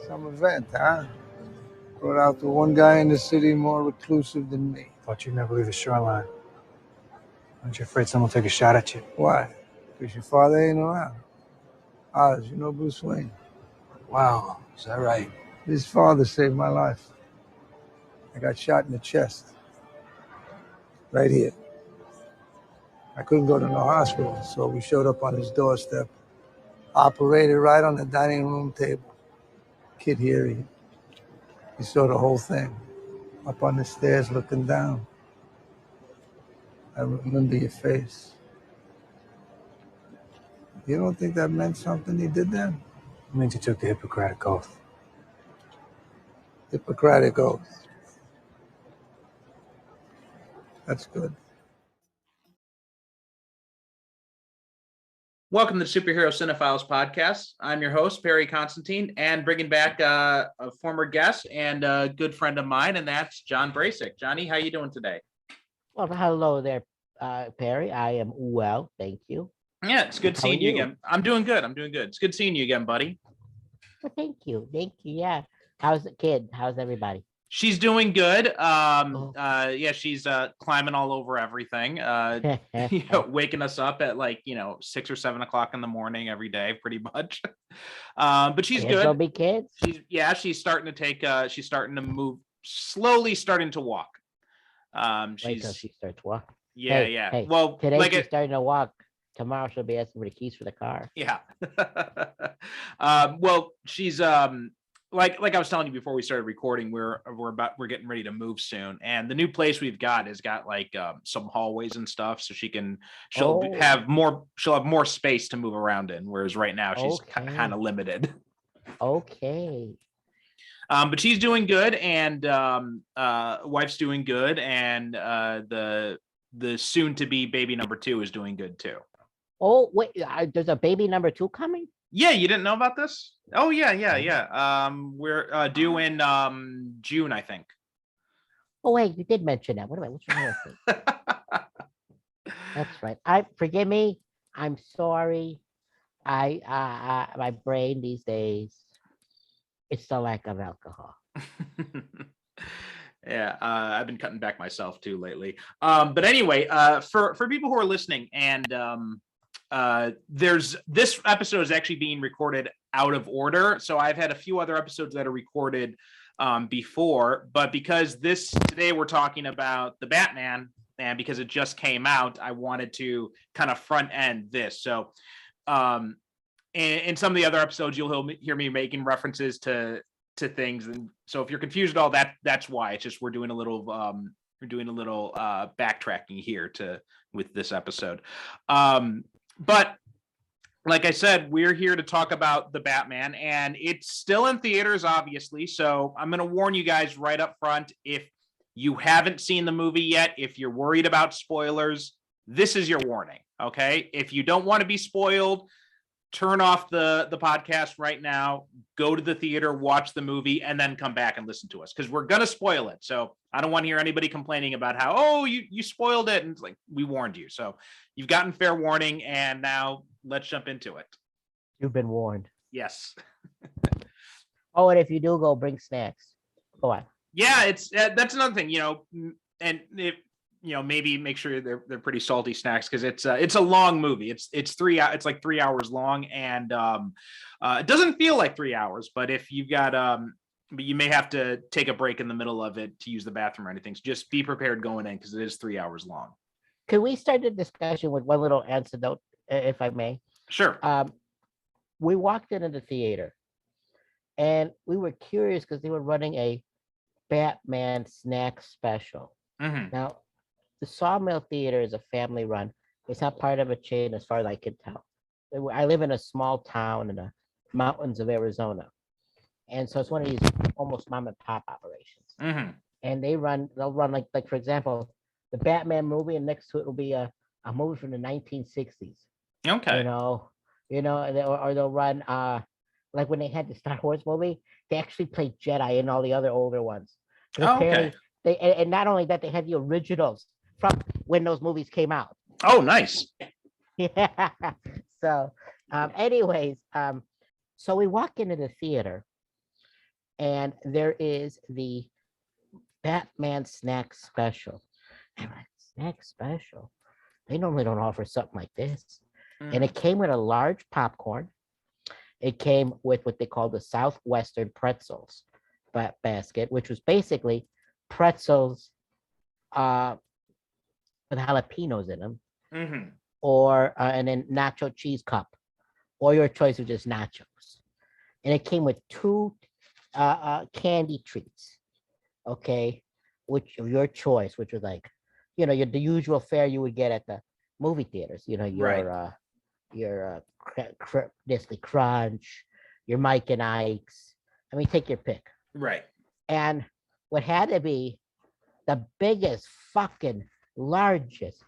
Some event, huh? Brought out the one guy in the city more reclusive than me. Thought you'd never leave the shoreline. Aren't you afraid someone will take a shot at you? Why? Because your father ain't around. Oz, you know Bruce Wayne. Wow, is that right? His father saved my life. I got shot in the chest. Right here. I couldn't go to no hospital, so we showed up on his doorstep. Operated right on the dining room table. Kid here, he saw the whole thing. Up on the stairs looking down. I remember your face. You don't think that meant something he did then? It means you took the Hippocratic Oath. Hippocratic Oath. That's good. Welcome to the Superhero Cinephiles podcast. I'm your host, Perry Constantine, and bringing back a former guest and a good friend of mine, and that's John Bracich. Johnny, how you doing today? Well, hello there, Perry. I am well, thank you. Yeah, it's good seeing you again. I'm doing good. It's good seeing you again, buddy. Well, thank you. Yeah. How's the kid? How's everybody? She's doing good. Yeah, she's climbing all over everything. Waking us up at 6 or 7 o'clock in the morning every day, pretty much. But she's good. Don't be kids. She's starting to move slowly, starting to walk. Wait till she starts walking. Yeah, Hey, well, today she's starting to walk. Tomorrow she'll be asking for the keys for the car. Yeah. Well, she's like I was telling you before we started recording, we're getting ready to move soon, and the new place we've got has got some hallways and stuff, so she'll have more space to move around in, whereas right now she's kind of limited. Okay. But she's doing good, and wife's doing good, and the soon to be baby number 2 is doing good too. Oh wait, there's a baby number 2 coming? Yeah, you didn't know about this? Oh yeah. We're due in June, I think. Oh wait, you did mention that. What's wrong with it? That's right. Forgive me. I'm sorry. My brain these days, it's the lack of alcohol. Yeah, I've been cutting back myself too lately. But anyway, for people who are listening, and this episode is actually being recorded out of order. So I've had a few other episodes that are recorded before, but because today we're talking about the Batman, and because it just came out, I wanted to kind of front end this. So in some of the other episodes, you'll hear me making references to things, and so if you're confused at all, that's why. It's just we're doing a little backtracking here with this episode. But like I said, we're here to talk about the Batman, and it's still in theaters, obviously. So I'm going to warn you guys right up front. If you haven't seen the movie yet, if you're worried about spoilers, this is your warning. Okay. If you don't want to be spoiled, turn off the podcast right now, go to the theater, watch the movie, and then come back and listen to us, because we're going to spoil it. So I don't want to hear anybody complaining about how, you spoiled it. And it's like, we warned you. So you've gotten fair warning, and now let's jump into it. You've been warned. Yes. Oh, and if you do go, bring snacks. Go on. Yeah, that's another thing, and if, maybe make sure they're pretty salty snacks, because it's a long movie. It's like 3 hours long, and it doesn't feel like 3 hours, but if you've got but you may have to take a break in the middle of it to use the bathroom or anything. So just be prepared going in, because it is 3 hours long. Could we start the discussion with one little anecdote, if I may? Sure. We walked into the theater, and we were curious because they were running a Batman snack special. Mm-hmm. Now, the Sawmill Theater is a family run. It's not part of a chain, as far as I can tell. I live in a small town in the mountains of Arizona, and so it's one of these almost mom and pop operations. Mm-hmm. And they'll run like for example, the Batman movie, and next to it will be a movie from the 1960s. Okay. Or they'll run like when they had the Star Wars movie, they actually played Jedi and all the other older ones. Oh, okay. And not only that, they had the originals from when those movies came out. Oh, nice. Yeah. So, anyways, so we walk into the theater, and there is the Batman snack special. And I'm like, snack special? They normally don't offer something like this. And it came with a large popcorn. It came with what they call the Southwestern pretzels basket, which was basically pretzels with jalapenos in them, or and then nacho cheese cup, or your choice of just nachos. And it came with two candy treats, okay, which of your choice, which was like, the usual fare you would get at the movie theaters. Your Nestle Crunch, your Mike and Ike's. I mean, take your pick. Right. And what had to be the biggest, fucking largest,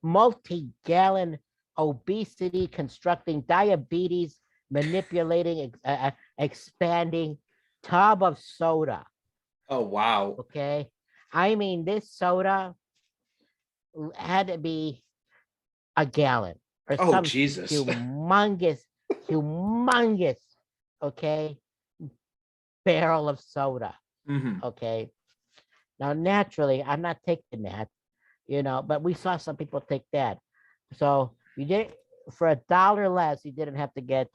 multi-gallon obesity constructing, diabetes manipulating, expanding tub of soda. Oh, wow. Okay. I mean, this soda had to be a gallon or some Jesus. humongous, okay, barrel of soda. Okay. Now, naturally, I'm not taking that, but we saw some people take that. So you did, for $1 less, you didn't have to get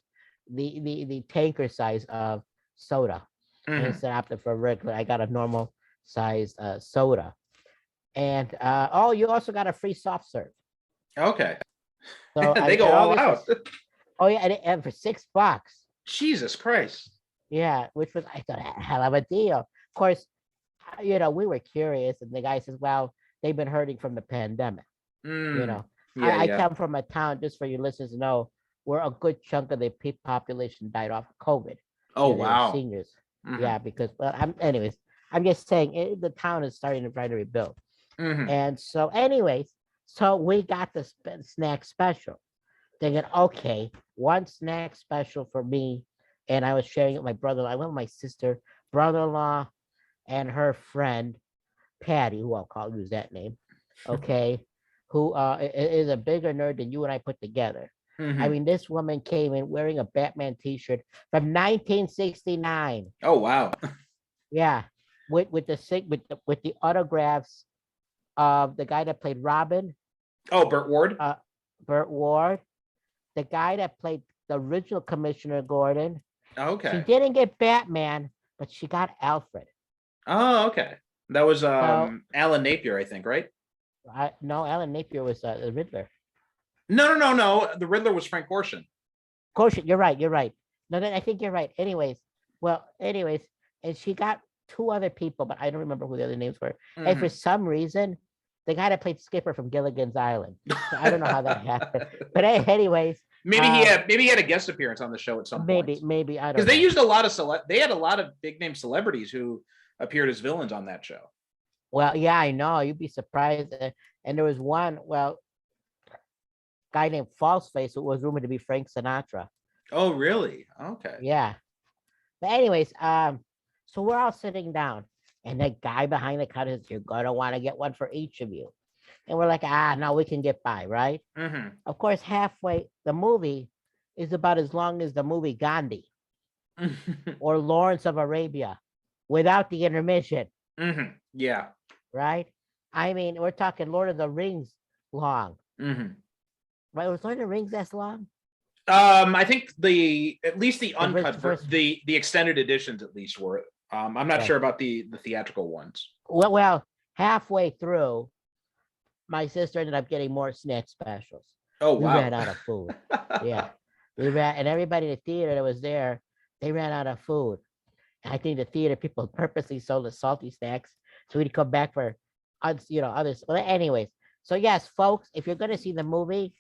the tanker size of soda. And instead I opted for regular, I got a normal size soda. And you also got a free soft serve. Okay. So they go all out. Oh yeah, and for $6. Jesus Christ. Yeah, which was, I thought, a hell of a deal. Of course, we were curious, and the guy says, well, they've been hurting from the pandemic. I come from a town, just for your listeners to know, where a good chunk of the population died off of COVID. Oh, wow. Seniors. Yeah, because, I'm just saying, the town is starting to try to rebuild. And so anyways, so we got the snack special, thinking, okay, one snack special for me. And I was sharing it with my brother-in-law. I went with my sister, brother-in-law, and her friend, Patty, who I'll use that name, okay, who is a bigger nerd than you and I put together. I mean, this woman came in wearing a Batman t-shirt from 1969. Oh, wow. Yeah, with the autographs of the guy that played Robin. Oh, Burt Ward. Burt Ward, the guy that played the original Commissioner Gordon. Okay. She didn't get Batman, but she got Alfred. Oh, okay. That was Alan Napier, I think, right? No, Alan Napier was the Riddler. No. The Riddler was Frank Gorshin. Gorshin, you're right. No, I think you're right. Anyways, and she got two other people, but I don't remember who the other names were. And for some reason, the guy that played Skipper from Gilligan's Island. So I don't know how that happened. But anyways. Maybe he had a guest appearance on the show at some point. Maybe I don't know. Because they used a lot of they had a lot of big name celebrities who appeared as villains on that show. Well, yeah, I know. You'd be surprised. And there was one, guy named Falseface who was rumored to be Frank Sinatra. Oh, really? Okay. Yeah. But anyways, so we're all sitting down, and the guy behind the counter says, "You're gonna want to get one for each of you." And we're like, no, we can get by, right? Of course, halfway, the movie is about as long as the movie Gandhi or Lawrence of Arabia without the intermission. Yeah. Right? I mean, we're talking Lord of the Rings long. Right? Was Lord of the Rings that long? I think at least the uncut, the extended editions at least were. I'm not sure about the theatrical ones. Well, halfway through, my sister ended up getting more snack specials. Oh, wow. We ran out of food. Yeah. And everybody in the theater that was there, they ran out of food. And I think the theater people purposely sold the salty snacks so we'd come back for, others. Well, anyways. So yes, folks, if you're going to see the movie,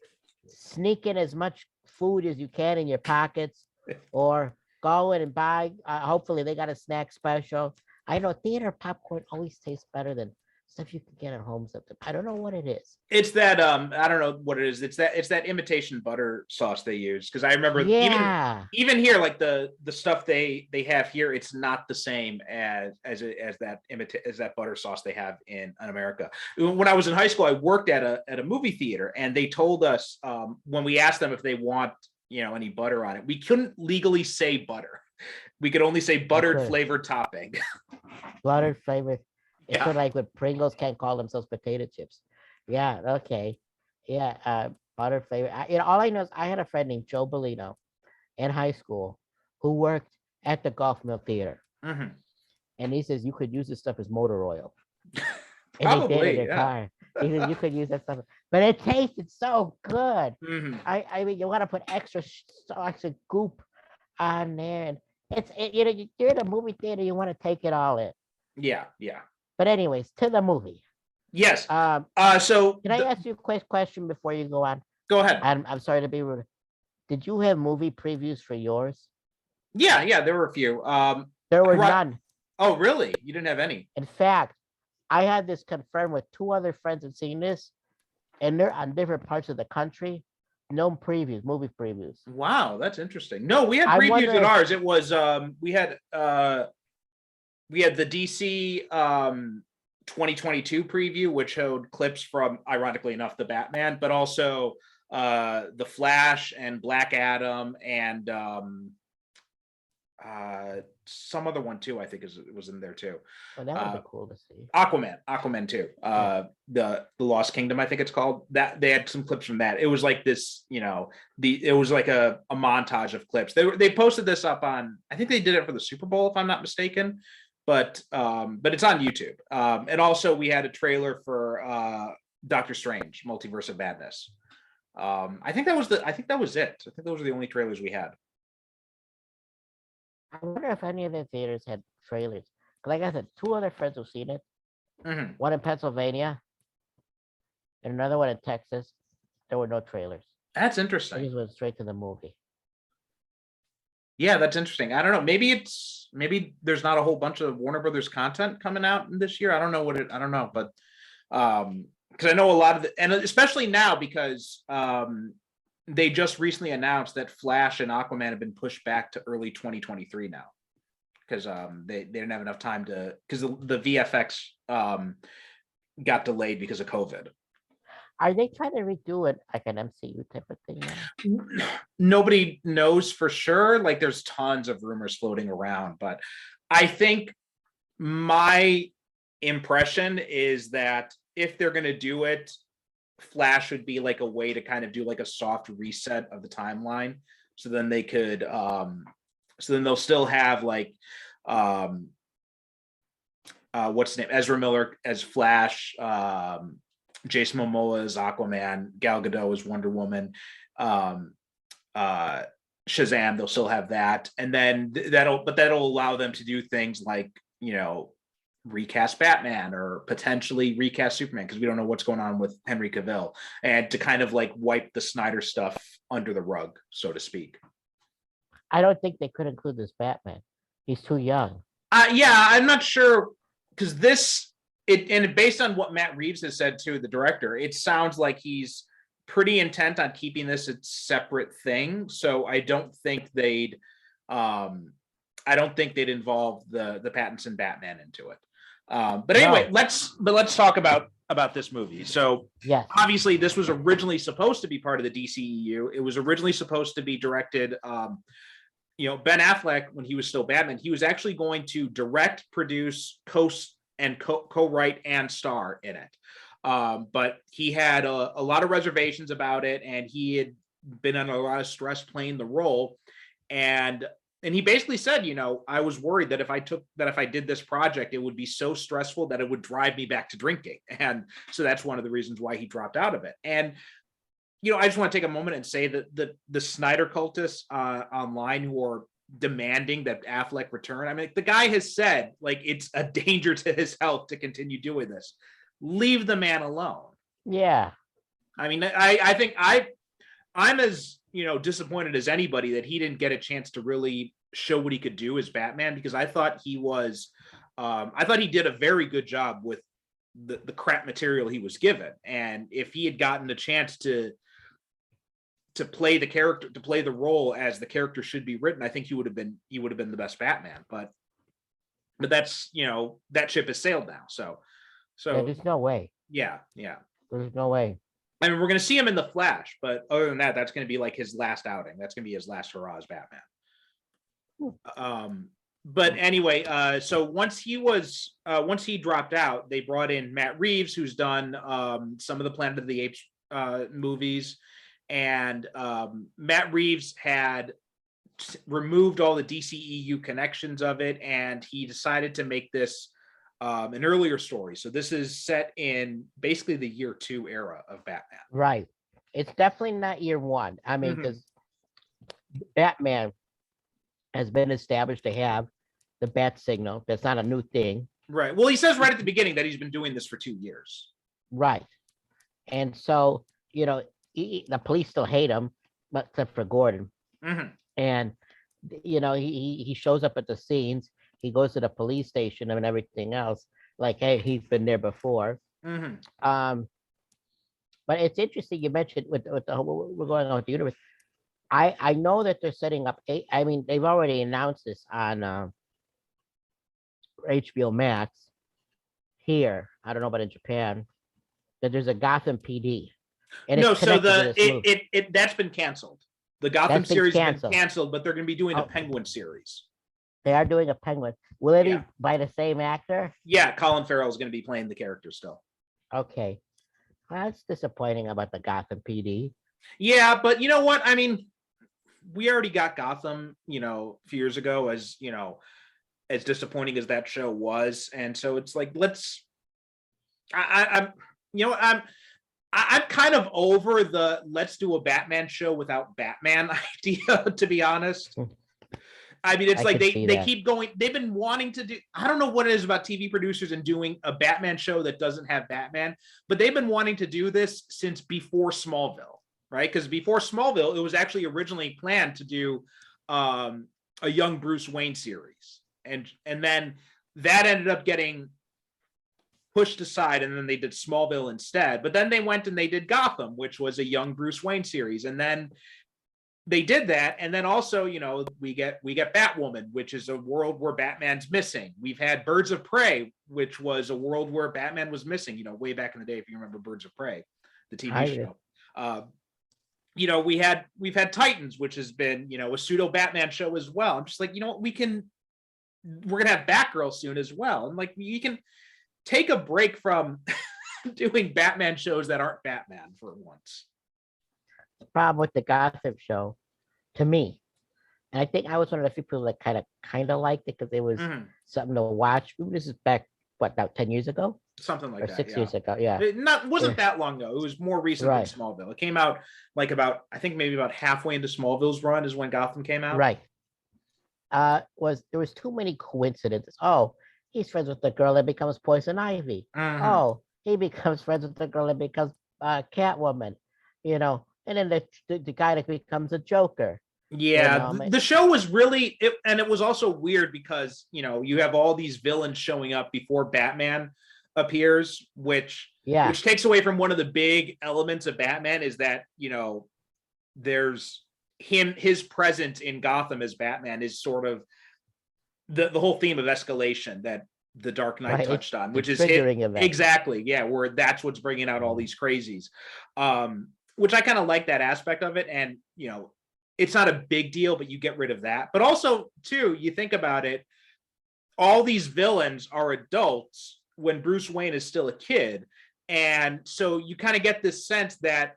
sneak in as much food as you can in your pockets, or go in and buy. Hopefully they got a snack special. I know theater popcorn always tastes better than stuff you can get at home. I don't know what it is. It's that I don't know what it is. It's that imitation butter sauce they use, because I remember even here, like the stuff they have here, it's not the same as that butter sauce they have in America. When I was in high school, I worked at a movie theater, and they told us when we asked them if they want any butter on it, we couldn't legally say butter. We could only say buttered could. flavored topping. Buttered flavor. It's Yeah. sort of like when Pringles can't call themselves potato chips. Yeah, okay. Yeah, buttered flavor. All I know is I had a friend named Joe Bellino in high school who worked at the Golf Mill Theater. Mhm. And he says you could use this stuff as motor oil. And they did in Probably, their yeah. car. He says you could use that stuff. But it tasted so good. Mhm. I mean, you want to put extra goop on there. And you're in a movie theater, you want to take it all in. Yeah, yeah. But anyways, to the movie. Yes. So Can I ask you a quick question before you go on? go ahead. I'm sorry to be rude. Did you have movie previews for yours? Yeah, there were a few. There were Right. none. Oh, really? You didn't have any? In fact, I had this confirmed with 2 other friends have seen this, and they're on different parts of the country. No previews, movie previews. Wow, that's interesting. No, we had I previews wonder at if- ours. It was we had the DC 2022 preview, which showed clips from, ironically enough, the Batman, but also the Flash and Black Adam and some other one too. I think was in there too. Well, that would be cool to see. Aquaman too. The Lost Kingdom, I think it's called. That they had some clips from that. It was like this, it was like a montage of clips. They posted this up on, I think they did it for the Super Bowl, if I'm not mistaken. But it's on YouTube. And also we had a trailer for Doctor Strange, Multiverse of Madness. I think that was it. I think those were the only trailers we had. I wonder if any of the theaters had trailers. Like I said, 2 other friends have seen it. Mhm. One in Pennsylvania and another one in Texas. There were no trailers. That's They interesting. just went straight to the movie. Yeah, that's interesting. I don't know. Maybe there's not a whole bunch of Warner Brothers content coming out this year. I don't know but because I know a lot of and especially now because they just recently announced that Flash and Aquaman have been pushed back to early 2023 now because they didn't have enough time because the VFX got delayed because of COVID. Are they trying to redo it like an MCU type of thing now? Nobody knows for sure. Like there's tons of rumors floating around, but I think my impression is that if they're going to do it, Flash would be like a way to kind of do like a soft reset of the timeline. So then they could, so then they'll still have like, what's his name? Ezra Miller as Flash, Jason Momoa as Aquaman, Gal Gadot as Wonder Woman, Shazam. They'll still have that, and then that'll allow them to do things like recast Batman or potentially recast Superman because we don't know what's going on with Henry Cavill, and to kind of like wipe the Snyder stuff under the rug, so to speak. I don't think they could include this Batman. He's too young. Yeah, I'm not sure because based on what Matt Reeves has said to the director, it sounds like he's pretty intent on keeping this a separate thing. So I don't think they'd involve the Pattinson Batman into it. But anyway, let's talk about this movie. So yes, obviously this was originally supposed to be part of the DCEU. It was originally supposed to be directed. Ben Affleck, when he was still Batman, he was actually going to direct, produce, co-write and star in it. But he had a lot of reservations about it, and he had been under a lot of stress playing the role. And he basically said, I was worried that if I did this project, it would be so stressful that it would drive me back to drinking. And so that's one of the reasons why he dropped out of it. And I just want to take a moment and say that the Snyder cultists online who are demanding that Affleck return, I mean, the guy has said like it's a danger to his health to continue doing this. Leave the man alone. Yeah. I mean, I think I'm as disappointed as anybody that he didn't get a chance to really show what he could do as Batman, because I thought he did a very good job with the crap material he was given. And if he had gotten the chance to play the character, to play the role as the character should be written, I think he would have been the best Batman. But that's that ship has sailed now. So Yeah, there's no way. Yeah. There's no way. I mean, we're going to see him in the Flash, but other than that, that's going to be like his last outing. That's going to be his last hurrah as Batman. But anyway, so once he dropped out, they brought in Matt Reeves, who's done some of the Planet of the Apes movies, and Matt Reeves had removed all the DCEU connections of it, and he decided to make this an earlier story. So this is set in basically the year 2 era of Batman. Right. It's definitely not year 1. I mean, because Batman has been established to have the bat signal. That's not a new thing. Right. Well, he says right at the beginning that he's been doing this for 2 years. Right. And so, the police still hate him, but except for Gordon. And, he shows up at the scenes. He goes to the police station and everything else. Like, hey, he's been there before. But it's interesting you mentioned with the whole, we're going on with the universe. I know that they're setting up they've already announced this on HBO Max here. I don't know about in Japan, that there's a Gotham PD. And no, so that's been canceled. The Gotham series has been canceled, but they're going to be doing a Penguin series. They are doing a Penguin. Will it be by the same actor? Yeah, Colin Farrell is going to be playing the character still. Okay. Well, that's disappointing about the Gotham PD. Yeah, but you know what? I mean, we already got Gotham, a few years ago, as as disappointing as that show was, and so it's like, I'm kind of over the let's do a Batman show without Batman idea, to be honest. I mean, it's like they keep going. They've been wanting to do, I don't know what it is about TV producers and doing a Batman show that doesn't have Batman, but they've been wanting to do this since before Smallville, right? Because before Smallville, it was actually originally planned to do a young Bruce Wayne series. And then that ended up getting pushed aside, and then they did Smallville instead. But then they went and they did Gotham, which was a young Bruce Wayne series. And then they did that, and then also, we get Batwoman, which is a world where Batman's missing. We've had Birds of Prey, which was a world where Batman was missing, way back in the day, if you remember Birds of Prey, the TV show. We've had Titans, which has been, a pseudo Batman show as well. I'm just like, we're gonna have Batgirl soon as well. And like, you can take a break from doing Batman shows that aren't Batman for once. The problem with the Gotham show, to me, and I think I was one of the few people that kind of liked it because it was something to watch. This is back about 10 years ago, something like or that, 6 years ago. Yeah, it wasn't that long ago. It was more recent than Smallville. It came out like I think maybe about halfway into Smallville's run is when Gotham came out. Right. There was too many coincidences. Oh, he's friends with the girl that becomes Poison Ivy. Oh, he becomes friends with the girl that becomes Catwoman. And then the guy that becomes a Joker. Yeah, the show was really, and it was also weird because, you have all these villains showing up before Batman appears, which takes away from one of the big elements of Batman is that, there's his presence in Gotham as Batman is sort of the whole theme of escalation that the Dark Knight touched on, which is exactly, where that's what's bringing out all these crazies. Which I kind of like that aspect of it. And, it's not a big deal, but you get rid of that. But also, too, you think about it, all these villains are adults when Bruce Wayne is still a kid. And so you kind of get this sense that,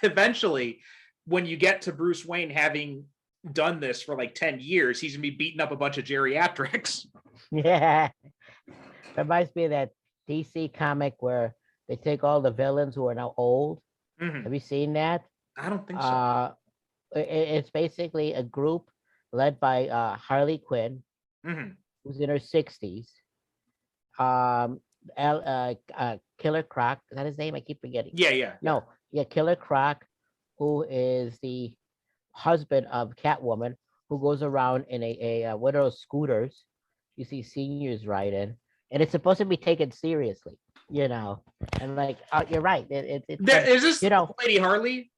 eventually when you get to Bruce Wayne having done this for like 10 years, he's going to be beating up a bunch of geriatrics. Yeah. Reminds me of that DC comic where they take all the villains who are now old. Have you seen that? I don't think so. It's basically a group led by Harley Quinn, who's in her 60s. Killer Croc, is that his name? I keep forgetting. Killer Croc, who is the husband of Catwoman, who goes around in a one of those scooters you see seniors riding, and it's supposed to be taken seriously. And like, you're right. Is this Lady Harley?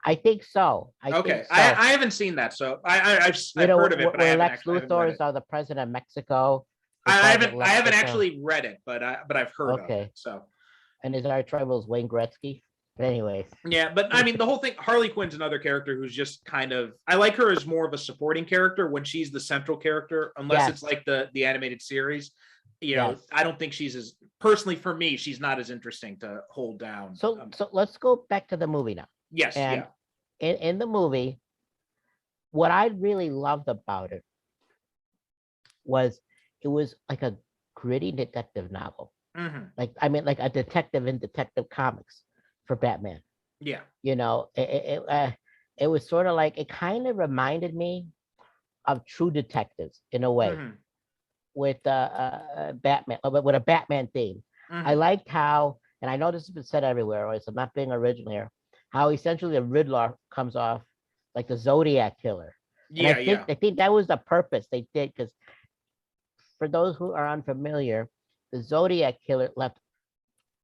I think so. I haven't seen that, so I've heard of it, but I haven't Lex Luthor's are the president of Mexico. I haven't actually read it, but I've heard of it. So, and his arch rival is Wayne Gretzky. But anyways, Yeah, but I mean, the whole thing, Harley Quinn's another character who's just kind of, I like her as more of a supporting character when she's the central character, unless it's yes, like the animated series. yes. I don't think she's as, personally for me, she's not as interesting to hold down. So let's go back to the movie now. Yes, And yeah. in the movie, what I really loved about it was like a gritty detective novel. Hmm. Like I mean, like a detective in Detective Comics for Batman. Yeah. You know, it was sort of like it kind of reminded me of True Detectives in a way Hmm. with Batman, but with a Batman theme. I Hmm. liked how, and I know this has been said everywhere, right? So I'm not being original here. How essentially the Riddler comes off like the Zodiac killer, and Yeah, yeah. I think that was the purpose they did because for those who are unfamiliar, the Zodiac killer left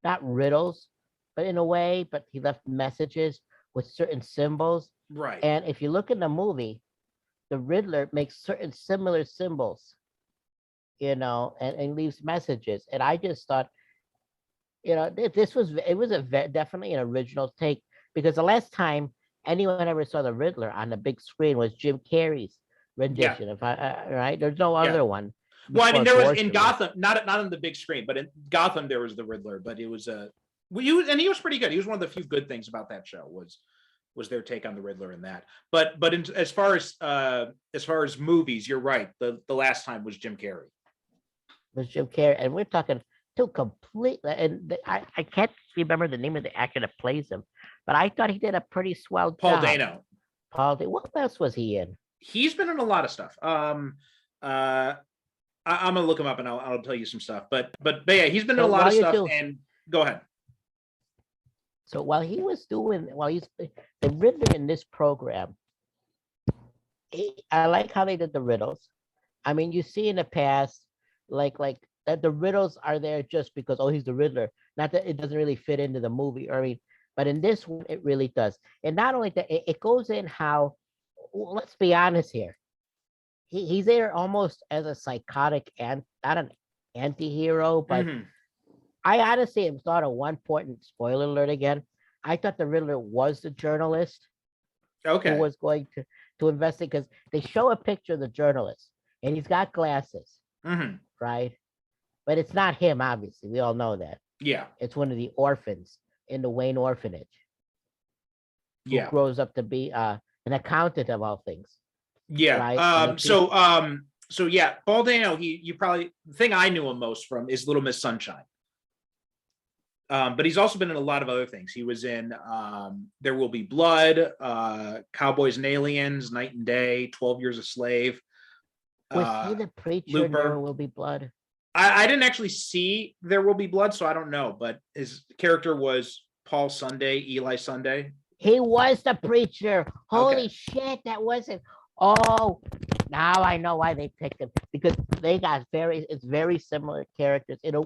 not riddles, but in a way, but he left messages with certain symbols. Right. And if you look in the movie, the Riddler makes certain similar symbols, and leaves messages. And I just thought, this was it was definitely an original take because the last time anyone ever saw the Riddler on the big screen was Jim Carrey's Yeah. rendition. If I right, there's no Yeah. other one Well, I mean, before there was in Gorshin. Gotham, not on the big screen, but in Gotham there was the Riddler, but it was he was pretty good. He was one of the few good things about that show was their take on the Riddler in that. But as far as movies, you're right. The last time was Jim Carrey. Was Jim Carrey, and we're talking two complete. And I can't remember the name of the actor that plays him, but I thought he did a pretty swell Paul job. Dano. What else was he in? He's been in a lot of stuff. I'm gonna look him up and I'll tell you some stuff. But yeah, he's been in a lot of stuff. And go ahead. So while he's the Riddler in this program, I like how they did the riddles. I mean, you see in the past, like that the riddles are there just because he's the Riddler. Not that it doesn't really fit into the movie, or I mean, but in this one it really does. And not only that, it goes in how. Let's be honest here. He's there almost as a psychotic and not an anti-hero, but I honestly thought at one point, and spoiler alert again, I thought the Riddler was the journalist who was going to investigate because they show a picture of the journalist and he's got glasses, right? But it's not him, obviously. We all know that. Yeah. It's one of the orphans in the Wayne orphanage. Who grows up to be an accountant of all things. Yeah. Right? So yeah, Paul Dano, you probably the thing I knew him most from is Little Miss Sunshine. But he's also been in a lot of other things. He was in There Will Be Blood, Cowboys and Aliens, Night and Day, 12 Years a Slave. Was he the preacher Looper. There Will Be Blood? I didn't actually see There Will Be Blood, so I don't know. But his character was Paul Sunday, Eli Sunday. He was the preacher. Holy shit, that wasn't. Oh, now I know why they picked him because they got it's very similar characters in a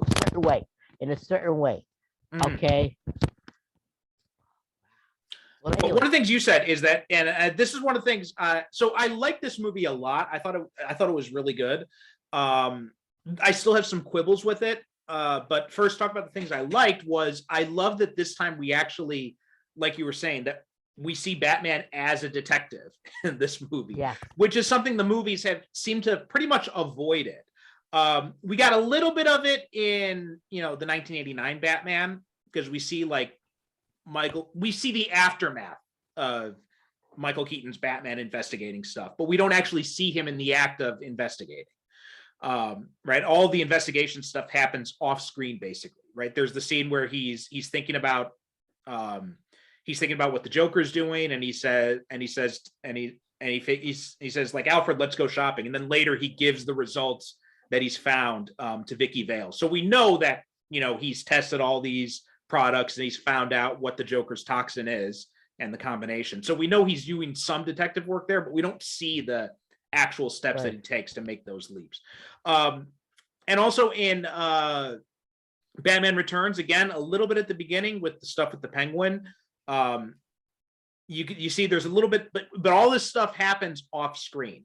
certain way. Okay. Well, anyway. But one of the things you said is that, and this is one of the things. So I like this movie a lot. I thought it was really good. I still have some quibbles with it. But first, talk about the things I liked. I love that this time we actually, like you were saying, that we see Batman as a detective in this movie, which is something the movies have seemed to pretty much avoided. We got a little bit of it in, the 1989 Batman, because we see we see the aftermath of Michael Keaton's Batman investigating stuff, but we don't actually see him in the act of investigating. Right. All the investigation stuff happens off screen, basically. Right. There's the scene where he's thinking about what the Joker's doing, and he says, like, Alfred, let's go shopping. And then later he gives the results that he's found to Vicky Vale. So we know that, he's tested all these products and he's found out what the Joker's toxin is and the combination. So we know he's doing some detective work there, but we don't see the actual steps that he takes to make those leaps. And also in Batman Returns, again, a little bit at the beginning with the stuff with the Penguin, you see there's a little bit, but all this stuff happens off screen.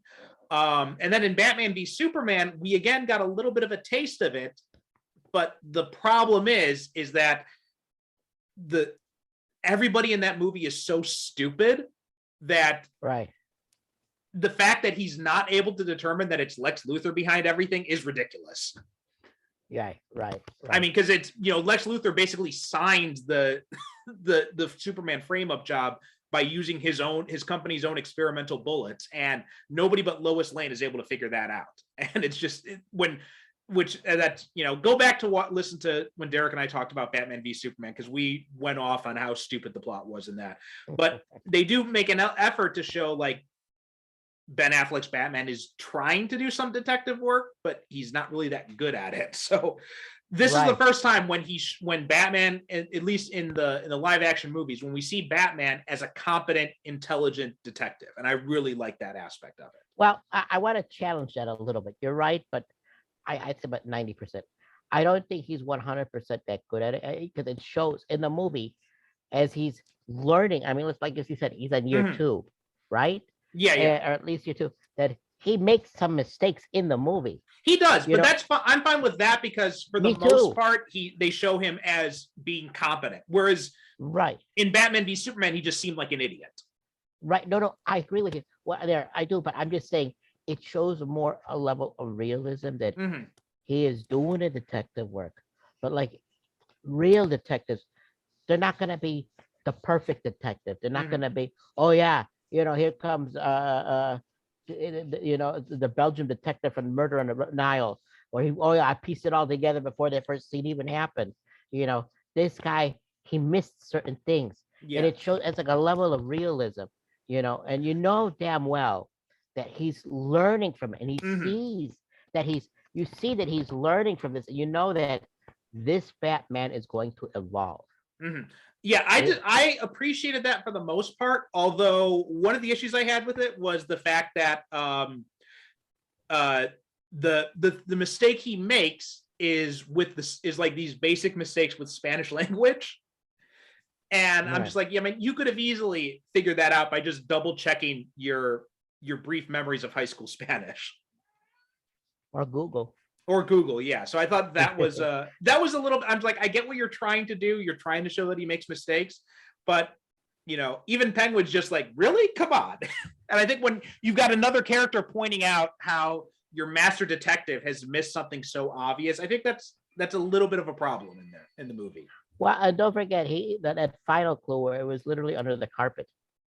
And then in Batman v Superman, we again got a little bit of a taste of it, but the problem is that everybody in that movie is so stupid that Right. the fact that he's not able to determine that it's Lex Luthor behind everything is ridiculous. Right. I mean, because it's, Lex Luthor basically signed the Superman frame up job by using his company's own experimental bullets, and nobody but Lois Lane is able to figure that out. And it's just go back to listen to when Derek and I talked about Batman v Superman, because we went off on how stupid the plot was in that. But they do make an effort to show like Ben Affleck's Batman is trying to do some detective work, but he's not really that good at it. So this is the first time when Batman, at least in the live action movies, when we see Batman as a competent, intelligent detective. And I really like that aspect of it. Well, I want to challenge that a little bit. You're right, but I'd say about 90%. I don't think he's 100% that good at it, because it shows in the movie as he's learning. I mean, it's like as you said, he's on year 2, right? Yeah. Or at least year 2. That he makes some mistakes in the movie. He does, but that's fine. I'm fine with that, because for the most part, they show him as being competent. Whereas in Batman v Superman, he just seemed like an idiot. Right. No, I agree with you. Well, I do, but I'm just saying it shows more a level of realism that he is doing the detective work. But like real detectives, they're not going to be the perfect detective. They're not going to be, oh yeah, here comes the Belgian detective from Murder on the Nile, or I pieced it all together before that first scene even happened. This guy, he missed certain things, and it shows as like a level of realism. And damn well that he's learning from it, and he sees that you see that he's learning from this, and that this Batman is going to evolve. Yeah, I appreciated that for the most part. Although one of the issues I had with it was the fact that the mistake he makes is like these basic mistakes with Spanish language. And I'm just like, yeah, man, you could have easily figured that out by just double checking your brief memories of high school Spanish. Or Google. Yeah. So I thought that was a little. I'm like, I get what you're trying to do. You're trying to show that he makes mistakes, but even Penguin's just like, really, come on. And I think when you've got another character pointing out how your master detective has missed something so obvious, I think that's a little bit of a problem in the movie. Well, and don't forget that final clue where it was literally under the carpet.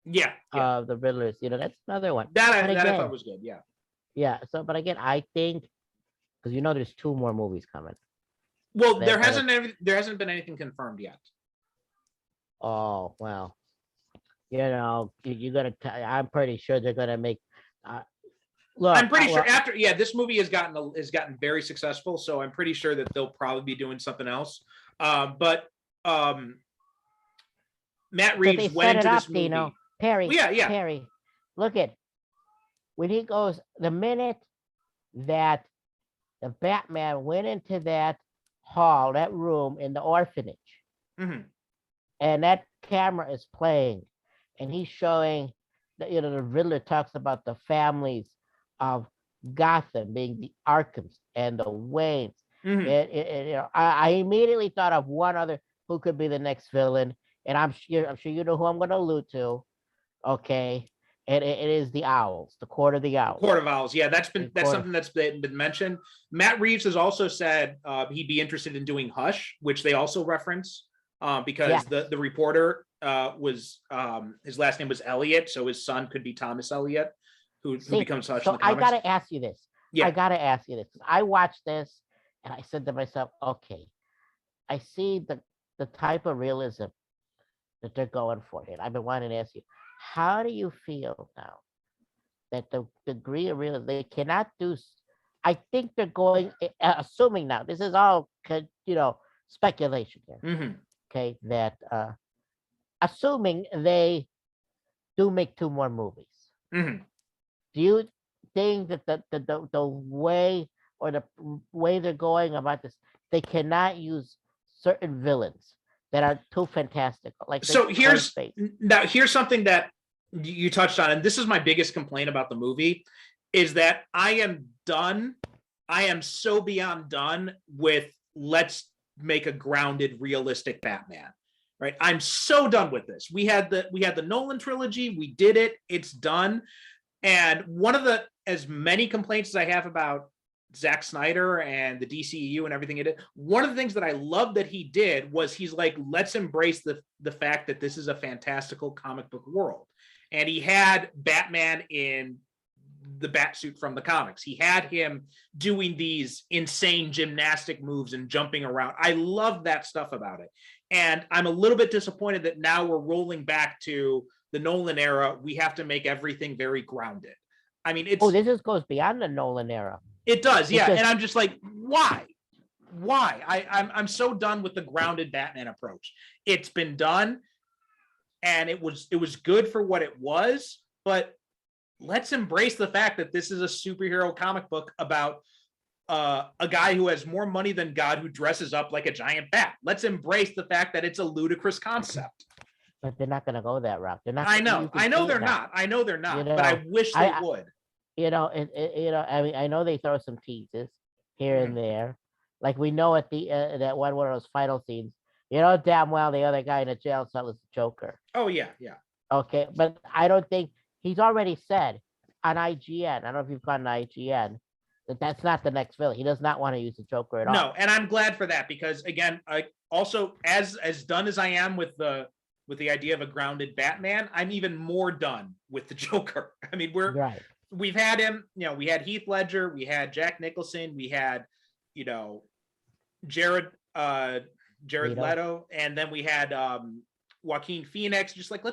Yeah. The Riddlers. That's another one. That I thought was good. Yeah. Yeah. So, but again, I think because there's 2 more movies coming. Well, there hasn't been anything confirmed yet. Oh well, you're gonna. I'm pretty sure they're gonna make. Look, I'm pretty sure after this movie has gotten very successful, so I'm pretty sure that they'll probably be doing something else. But Matt Reeves went into this movie. Perry, Perry, look at when he goes the minute that the Batman went into that hall, that room in the orphanage, and that camera is playing, and he's showing that the Riddler talks about the families of Gotham being the Arkhams and the Waynes. I immediately thought of one other who could be the next villain, and I'm sure you know who I'm going to allude to. Okay, and it is the Owls, the Court of the Owls. Court of Owls, yeah, that's something that's been mentioned. Matt Reeves has also said he'd be interested in doing Hush, which they also reference because the reporter was his last name was Elliot, so his son could be Thomas Elliot, who becomes Hush. So I got to ask you this. I got to ask you this. I watched this. And I said to myself, okay, I see the type of realism that they're going for here. I've been wanting to ask you, how do you feel now that the degree of realism they cannot do? I think they're going, assuming now, this is all, speculation here. Okay, that assuming they do make 2 more movies. Do you think that the way or the way they're going about this, they cannot use certain villains that are too fantastic? Like so here's something that you touched on, and this is my biggest complaint about the movie, is that I am so beyond done with let's make a grounded, realistic Batman. right? I'm so done with this. We had the Nolan trilogy. We did it. It's done. And one of the, as many complaints as I have about Zack Snyder and the DCEU and everything it did, one of the things that I love that he did was he's like, let's embrace the fact that this is a fantastical comic book world. And he had Batman in the bat suit from the comics. He had him doing these insane gymnastic moves and jumping around. I love that stuff about it. And I'm a little bit disappointed that now we're rolling back to the Nolan era. We have to make everything very grounded. I mean, it's this goes beyond the Nolan era. It does, yeah. Because, and I'm just like, why? I'm so done with the grounded Batman approach. It's been done, and it was good for what it was, but let's embrace the fact that this is a superhero comic book about a guy who has more money than God who dresses up like a giant bat. Let's embrace the fact that it's a ludicrous concept. But they're not going to go that route. They're not. I know they're not. I know they're not. But I wish they would. You know, I mean, I know they throw some teases here and there. Like we know at the that one of those final scenes, you know damn well the other guy in the jail cell is the Joker. Oh yeah. Okay, but I don't think he's already said on IGN. I don't know if you've gone to IGN that that's not the next villain. He does not want to use the Joker at all. No, and I'm glad for that because again, I also as done as I am with the idea of a grounded Batman, I'm even more done with the Joker. I mean, we've had him, we had Heath Ledger, we had Jack Nicholson, we had, Jared Leto, and then we had Joaquin Phoenix. Just like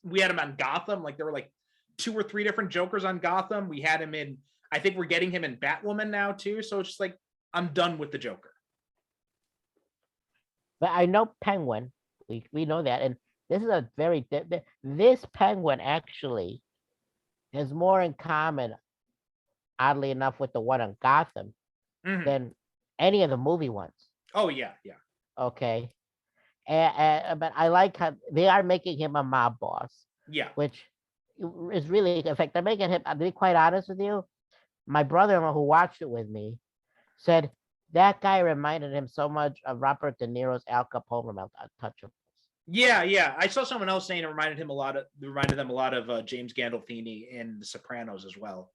we had him on Gotham. Like there were like 2 or 3 different Jokers on Gotham. We had him in, I think we're getting him in Batwoman now too. So it's just like, I'm done with the Joker. But I know Penguin. We know that, and this is a very this Penguin actually has more in common, oddly enough, with the one on Gotham than any of the movie ones. Oh yeah. Okay, but I like how they are making him a mob boss. Yeah, which is really, in fact, they're making him. To be quite honest with you, my brother-in-law who watched it with me said that guy reminded him so much of Robert De Niro's Al Capone from Untouchables. Yeah. I saw someone else saying it reminded them a lot of James Gandolfini in The Sopranos as well.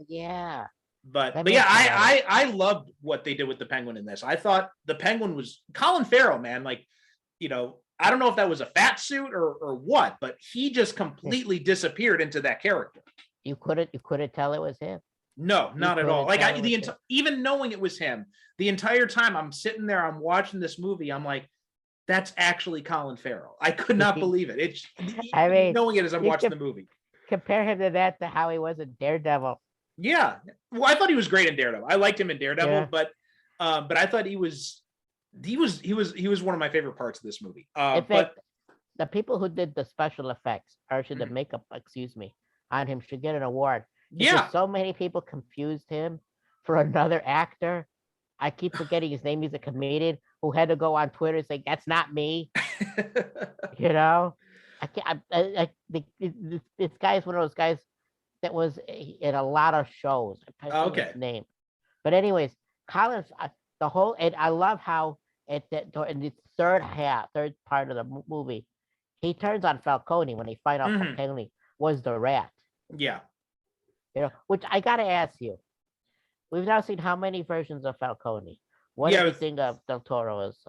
Yeah. But yeah, I loved what they did with the Penguin in this. I thought the Penguin was Colin Farrell, man. Like, I don't know if that was a fat suit or what, but he just completely disappeared into that character. You couldn't tell it was him. No, not at all. Like even knowing it was him, the entire time I'm sitting there, I'm watching this movie. I'm like, that's actually Colin Farrell. I could not believe it. It's knowing it as I'm watching the movie. Compare him to how he was in Daredevil. Yeah. Well, I thought he was great in Daredevil. I liked him in Daredevil, but I thought he was one of my favorite parts of this movie. In fact, the people who did the special effects, or the makeup, on him should get an award. Yeah. So many people confused him for another actor. I keep forgetting his name. He's a comedian who had to go on Twitter and say, "That's not me." I can't. This guy is one of those guys that was in a lot of shows. Okay. His name, but anyways, Collins. And I love how in the third part of the movie, he turns on Falcone when they find out Falcone was the rat. Yeah. Which I gotta ask you. We've now seen how many versions of Falcone? What do you think of Del Toro's?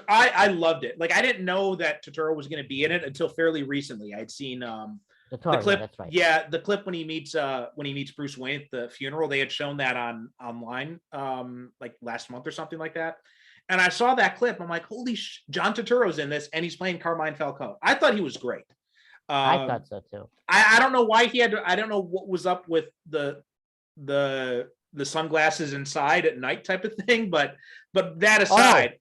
I loved it. Like I didn't know that Totoro was going to be in it until fairly recently. I'd seen the clip. That's right. Yeah, the clip when he meets Bruce Wayne at the funeral. They had shown that online like last month or something like that. And I saw that clip. I'm like, holy John Turturro's in this, and he's playing Carmine Falcone. I thought he was great. I thought so too. I don't know why he had to. I don't know what was up with the sunglasses inside at night type of thing, but that aside.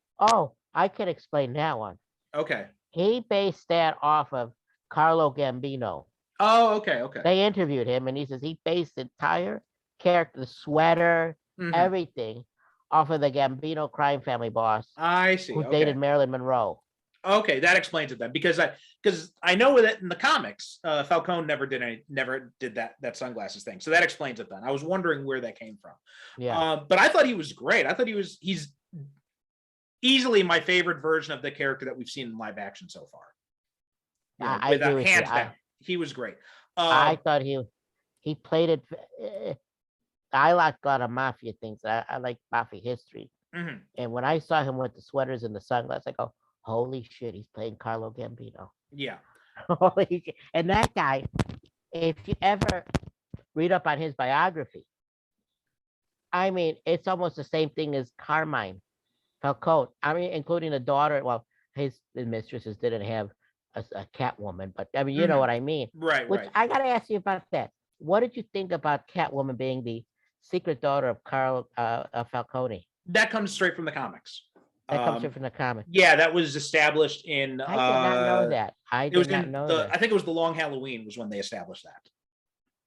I can explain that one. Okay. He based that off of Carlo Gambino. Oh, okay. They interviewed him, and he says he based the entire character, the sweater, everything, off of the Gambino crime family boss. I see. Who dated Marilyn Monroe. Okay, that explains it then, because I know that in the comics, Falcone never did that sunglasses thing, so that explains it then. I was wondering where that came from. Yeah, but I thought he was great. I thought easily my favorite version of the character that we've seen in live action so far. I agree with you. Hands down, he was great. I thought he played it. I like a lot of mafia things. I like mafia history. Mhm. And when I saw him with the sweaters and the sunglasses, I go, holy shit, he's playing Carlo Gambino. Yeah. Holy shit. And that guy, if you ever read up on his biography, I mean, it's almost the same thing as Carmine Falcone. I mean, including the daughter. Well, his mistresses didn't have a Catwoman, but I mean, you know Mhm. what I mean. Right. Which Right. I gotta ask you about that. What did you think about Catwoman being the secret daughter of Carl Falcone? That comes straight from the comics. That comes from the comic. Yeah, that was established in. I did not know that. I It was did not in know the. that. I think it was the Long Halloween was when they established that.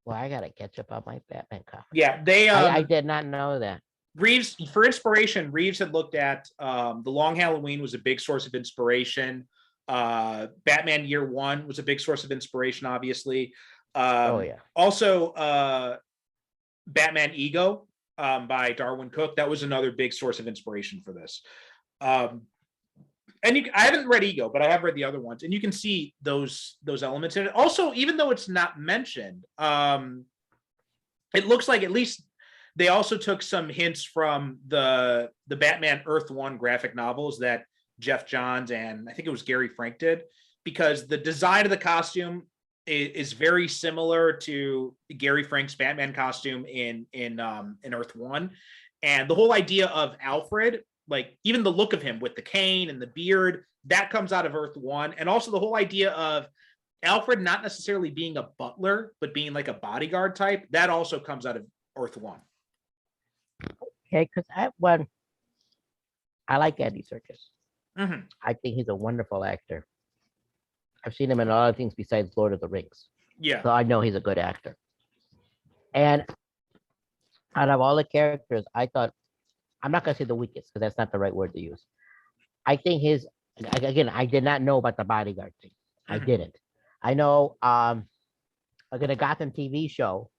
Well, I gotta catch up on my Batman comic. Yeah, they. I did not know that. Reeves, for inspiration, Reeves had looked at the Long Halloween was a big source of inspiration. Batman Year One was a big source of inspiration, obviously. Oh yeah. Also, Batman Ego by Darwin Cook. That was another big source of inspiration for this. And I haven't read Ego, but I have read the other ones, and you can see those elements in it. Also, even though it's not mentioned, it looks like at least they also took some hints from the Batman Earth One graphic novels that Jeff Johns and I think it was Gary Frank did, because the design of the costume is very similar to Gary Frank's Batman costume in Earth One, and the whole idea of Alfred, like even the look of him with the cane and the beard, that comes out of Earth One, and also the whole idea of Alfred not necessarily being a butler but being like a bodyguard type, that also comes out of Earth One. Okay, because I like Andy Serkis. Mm-hmm. I think he's a wonderful actor. I've seen him in a lot of things besides Lord of the Rings. Yeah. So I know he's a good actor. And out of all the characters, I thought, I'm not going to say the weakest because that's not the right word to use. I think again, I did not know about the bodyguard thing. Mm-hmm. I didn't. I know like in a Gotham TV show,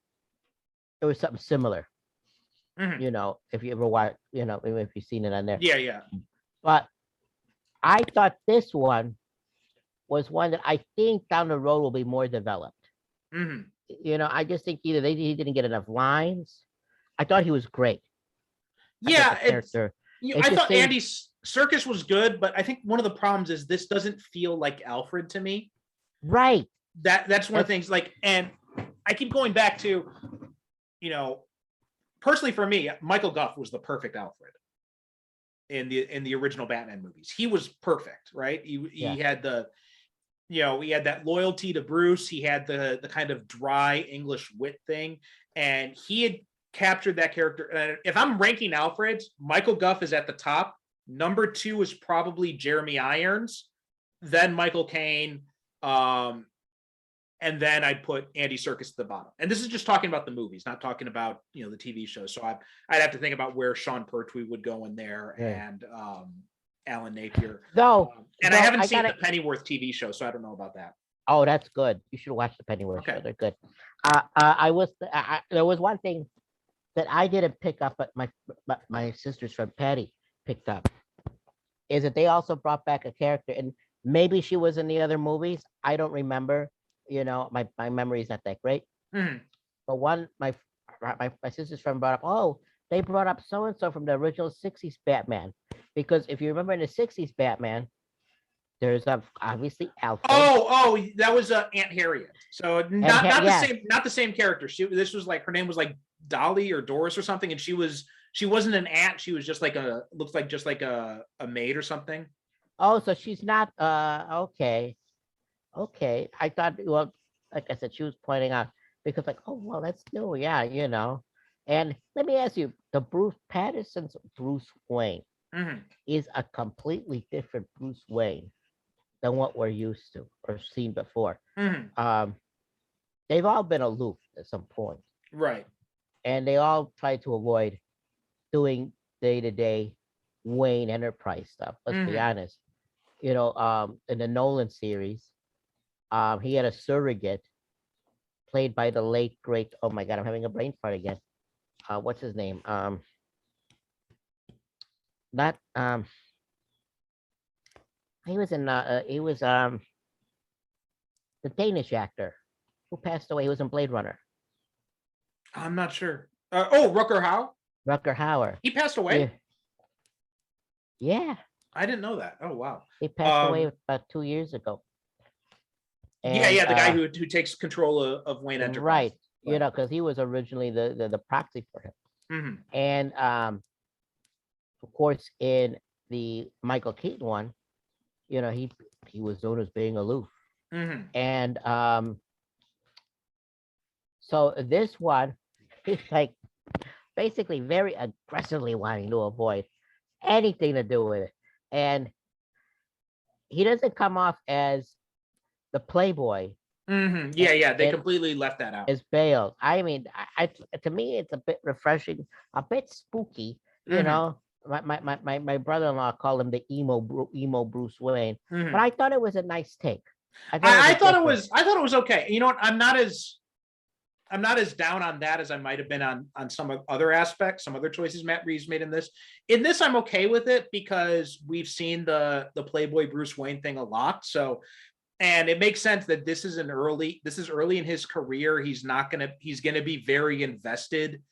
there was something similar. Mm-hmm. You know, if you ever watch, you know, if you've seen it on there. Yeah, yeah. But I thought this one was one that I think down the road will be more developed. Mm-hmm. You know, I just think either he didn't get enough lines. I thought he was great. Yeah, character. I thought Andy Serkis was good, but I think one of the problems is this doesn't feel like Alfred to me. Right. That's one of the things. Like, and I keep going back to, you know, personally for me, Michael Gough was the perfect Alfred in the original Batman movies. He was perfect, right? He had the, you know, he had that loyalty to Bruce. He had the kind of dry English wit thing, and he had captured that character. And if I'm ranking Alfreds, Michael Gough is at the top. Number 2 is probably Jeremy Irons, then Michael Caine, and then I'd put Andy Serkis at the bottom. And this is just talking about the movies, not talking about, you know, the TV shows. So I'd have to think about where Sean Pertwee would go in there, and Alan Napier. I haven't seen the Pennyworth TV show, so I don't know about that. Oh, that's good. You should watch the Pennyworth show. They're good. There was one thing that I didn't pick up, but my sister's friend Patty picked up, is that they also brought back a character, and maybe she was in the other movies. I don't remember. You know, my memory is not that great. Mm-hmm. But my sister's friend brought up, oh, they brought up so and so from the original '60s Batman, because if you remember in the '60s Batman, there's obviously Alfred. Oh, that was Aunt Harriet. So not the same character. This was like, her name was like Dolly or Doris or something, and she wasn't an aunt. She was just like looks like just like a maid or something. Oh, so she's not okay. Okay. I thought, well, like I said, she was pointing out, because like, oh well, that's new, yeah, you know. And let me ask you, the Bruce Pattinson's Bruce Wayne is a completely different Bruce Wayne than what we're used to or seen before. They've all been aloof at some point. Right. And they all try to avoid doing day-to-day Wayne Enterprise stuff. Let's be honest. You know, in the Nolan series, he had a surrogate played by the late great, oh my God, I'm having a brain fart again. What's his name? He was in. He was the Danish actor who passed away. He was in Blade Runner. I'm not sure. Rutger Hauer. Rutger Hauer. He passed away. Yeah. I didn't know that. Oh wow. He passed away about 2 years ago. And, the guy who takes control of Wayne Enterprise. Right. You know, because he was originally the proxy for him. Mm-hmm. And of course, in the Michael Keaton one, you know, he was known as being aloof. Mm-hmm. And so this one, he's like basically very aggressively wanting to avoid anything to do with it. And he doesn't come off as the playboy. Mm-hmm. Yeah. They completely left that out. As Bale. I mean, I to me, it's a bit refreshing, a bit spooky. You know, my brother-in-law called him the emo Bruce Wayne, but I thought it was a nice take. I thought it was okay. You know what? I'm not as down on that as I might have been on some other aspects, some other choices Matt Reeves made in this. In this, I'm okay with it because we've seen the Playboy Bruce Wayne thing a lot. So, and it makes sense that this is early in his career. He's gonna be very invested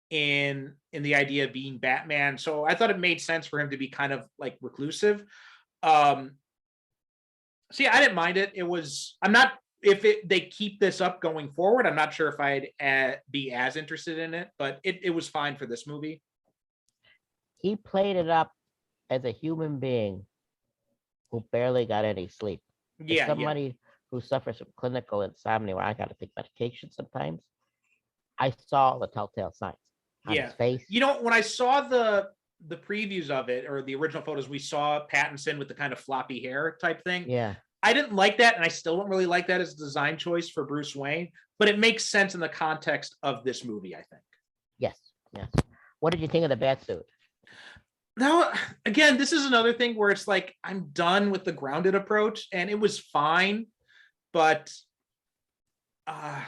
in the idea of being Batman. So I thought it made sense for him to be kind of like reclusive. So yeah, I didn't mind it. They keep this up going forward, I'm not sure if I'd be as interested in it, but it was fine for this movie. He played it up as a human being who barely got any sleep. Yeah. As somebody who suffers from clinical insomnia, where I got to take medication sometimes, I saw the telltale signs on his face. You know, when I saw the previews of it, or the original photos, we saw Pattinson with the kind of floppy hair type thing. Yeah. I didn't like that, and I still don't really like that as a design choice for Bruce Wayne, but it makes sense in the context of this movie, I think. Yes. What did you think of the bat suit? Now, again, this is another thing where it's like, I'm done with the grounded approach, and it was fine, but I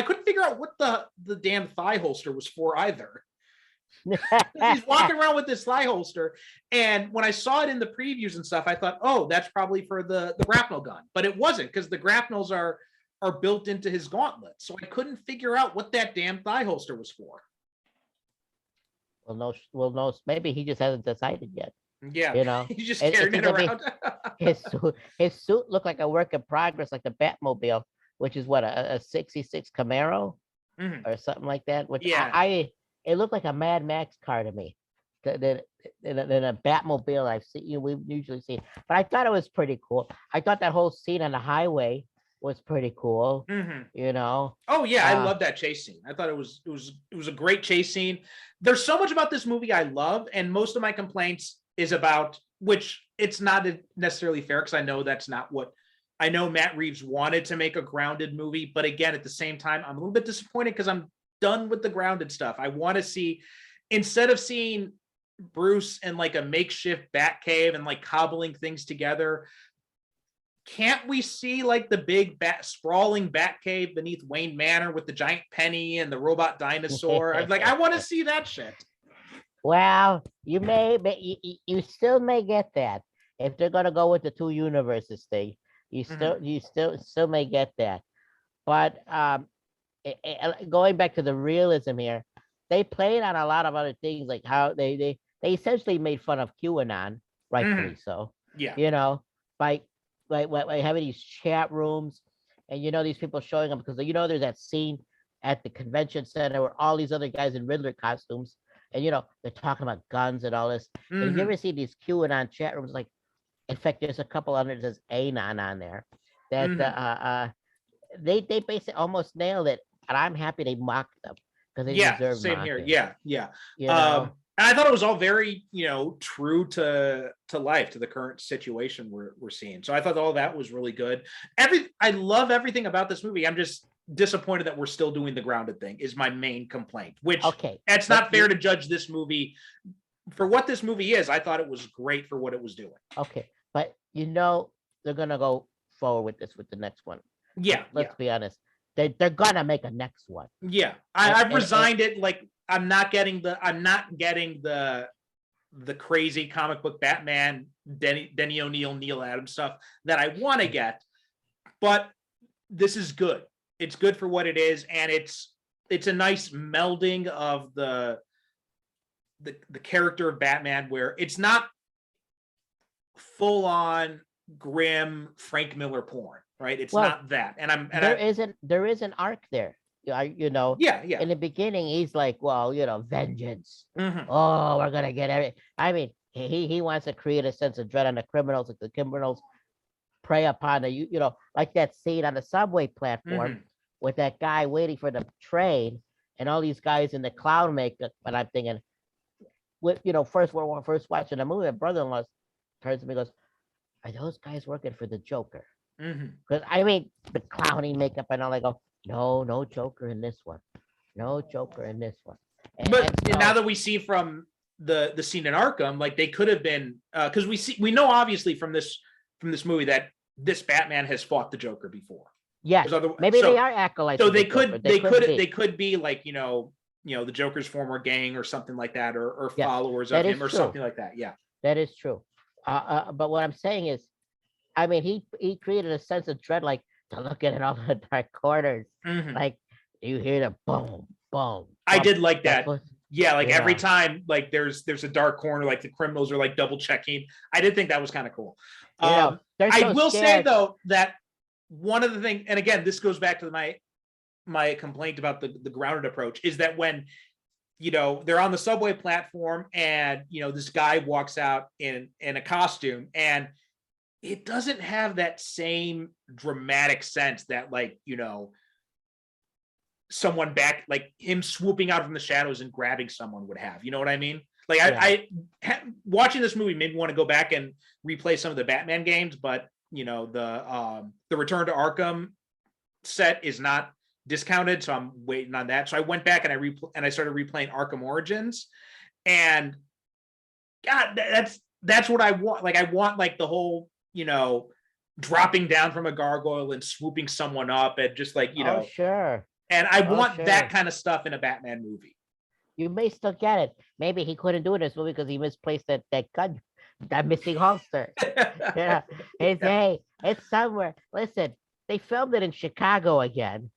couldn't figure out what the damn thigh holster was for either. He's walking around with this thigh holster, and when I saw it in the previews and stuff, I thought, oh, that's probably for the grapnel gun, but it wasn't, because the grapnels are built into his gauntlet. So I couldn't figure out what that damn thigh holster was for. Well, no, maybe he just hasn't decided yet. Yeah, you know, he's just carrying it around. his suit looked like a work in progress, like the Batmobile, which is what a '66 Camaro or something like that. Which it looked like a Mad Max car to me, than a Batmobile we usually see. But I thought it was pretty cool. I thought that whole scene on the highway was pretty cool. You know. Oh yeah, I love that chase scene. I thought it was a great chase scene. There's so much about this movie I love, and most of my complaints is about, which it's not necessarily fair, because I know that's not what I know. Matt Reeves wanted to make a grounded movie, but again, at the same time, I'm a little bit disappointed because I'm done with the grounded stuff. I want to see, instead of seeing Bruce in like a makeshift Batcave and like cobbling things together, can't we see like the big sprawling Batcave beneath Wayne Manor with the giant penny and the robot dinosaur? I'm like, I want to see that shit. Well, you still may get that if they're gonna go with the two universes thing. You still may get that, but going back to the realism here, they played on a lot of other things, like how they essentially made fun of QAnon, rightfully so. Yeah, you know, by having these chat rooms, and you know, these people showing up, because you know there's that scene at the convention center where all these other guys in Riddler costumes, and you know, they're talking about guns and all this. And you ever see these QAnon chat rooms? Like, in fact, there's a couple under that says Anon on there that they basically almost nailed it, and I'm happy they mocked them, because they deserve same mocking. here. Yeah. You know? And I thought it was all very, true to life, to the current situation we're seeing. So I thought all that was really good. I love everything about this movie. I'm just disappointed that we're still doing the grounded thing, is my main complaint, which it's not fair to judge this movie for what this movie is. I thought it was great for what it was doing. Okay. But you know, they're going to go forward with this, with the next one. Yeah. Let's be honest. They're going to make a next one. Yeah. I've resigned it. Like, I'm not getting the the crazy comic book Batman, Denny O'Neil, Neil Adams stuff that I want to get. But this is good. It's good for what it is, and it's a nice melding of the character of Batman, where it's not full on grim Frank Miller porn, right? It's not that. And there is an arc there. Yeah. In the beginning, he's like, well, vengeance. Mhm. Oh, we're gonna get every. I mean, he wants to create a sense of dread on the criminals, like the criminals prey upon the like that scene on the subway platform Mhm. with that guy waiting for the train and all these guys in the clown makeup. But I'm thinking, first watching the movie, my brother-in-law turns to me and goes, "Are those guys working for the Joker?" Mhm. Because I mean, the clowning makeup and all. I go, no Joker in this one, no Joker in this one. But now that we see from the scene in Arkham, like they could have been, because we know obviously from this movie that this Batman has fought the Joker before. Yeah, maybe they are acolytes. So they could be like the Joker's former gang or something like that, or followers of him or something like that. Yeah, that is true. But what I'm saying is, I mean, he created a sense of dread, like to look at all the dark corners, like you hear the boom, boom. I did like that. Yeah, like every time, like there's a dark corner, like the criminals are like double checking. I did think that was kind of cool. I will say though that one of the things, and again, this goes back to my complaint about the grounded approach, is that when they're on the subway platform and this guy walks out in a costume, and it doesn't have that same dramatic sense that someone back, like him swooping out from the shadows and grabbing someone would have. You know what I mean? Like I watching this movie made me want to go back and replay some of the Batman games, but the Return to Arkham set is not discounted, so I'm waiting on that. So I went back and I started replaying Arkham Origins, and God, that's what I want. Like I want like the whole dropping down from a gargoyle and swooping someone up, and just like Oh, sure. And I want that kind of stuff in a Batman movie. You may still get it. Maybe he couldn't do it in this movie because he misplaced that gun, that missing holster. Yeah, it's somewhere. Listen, they filmed it in Chicago again.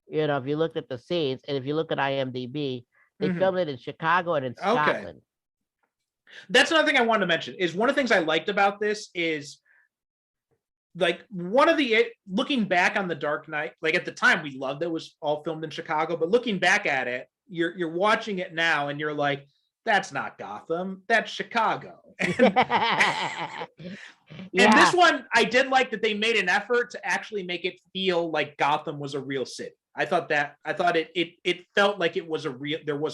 If you looked at the scenes, and if you look at IMDb, they filmed it in Chicago and in Scotland. That's another thing I wanted to mention. Is one of the things I liked about this is, like, looking back on The Dark Knight, like at the time we loved it was all filmed in Chicago, but looking back at it, you're watching it now and you're like, that's not Gotham, that's Chicago. And this one, I did like that they made an effort to actually make it feel like Gotham was a real city. I thought it felt like there was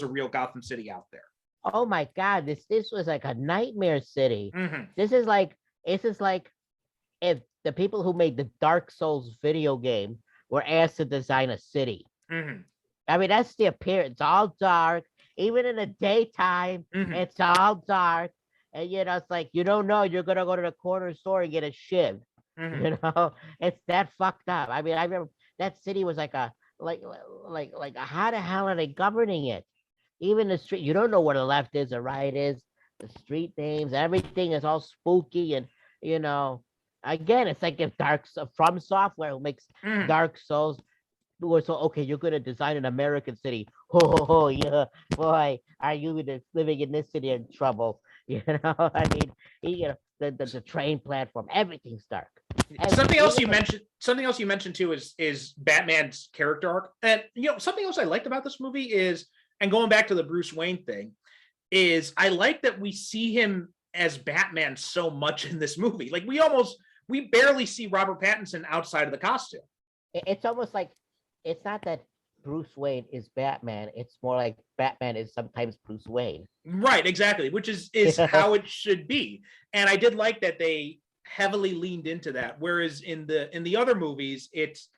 a real Gotham City out there. Oh my God, this was like a nightmare city. Mm-hmm. This is like if the people who made the Dark Souls video game were asked to design a city. Mm-hmm. I mean, that's the appearance. It's all dark. Even in the daytime, it's all dark. And, it's like, you don't know, you're going to go to the corner store and get a shiv. It's that fucked up. I mean, I remember that city was like how the hell are they governing it? Even the street, you don't know where the left is or right is. The street names, everything is all spooky. And, again, it's like if From Software, who makes Dark Souls, so okay, you're gonna design an American city. Oh yeah, boy, are you living in this city in trouble? I mean, the train platform, everything's dark. Something else you mentioned too is Batman's character arc, and something else I liked about this movie is, and going back to the Bruce Wayne thing, is I like that we see him as Batman so much in this movie. Like we barely see Robert Pattinson outside of the costume. It's almost like, it's not that Bruce Wayne is Batman. It's more like Batman is sometimes Bruce Wayne. Right, exactly, which is how it should be. And I did like that they heavily leaned into that. Whereas in the other movies, it's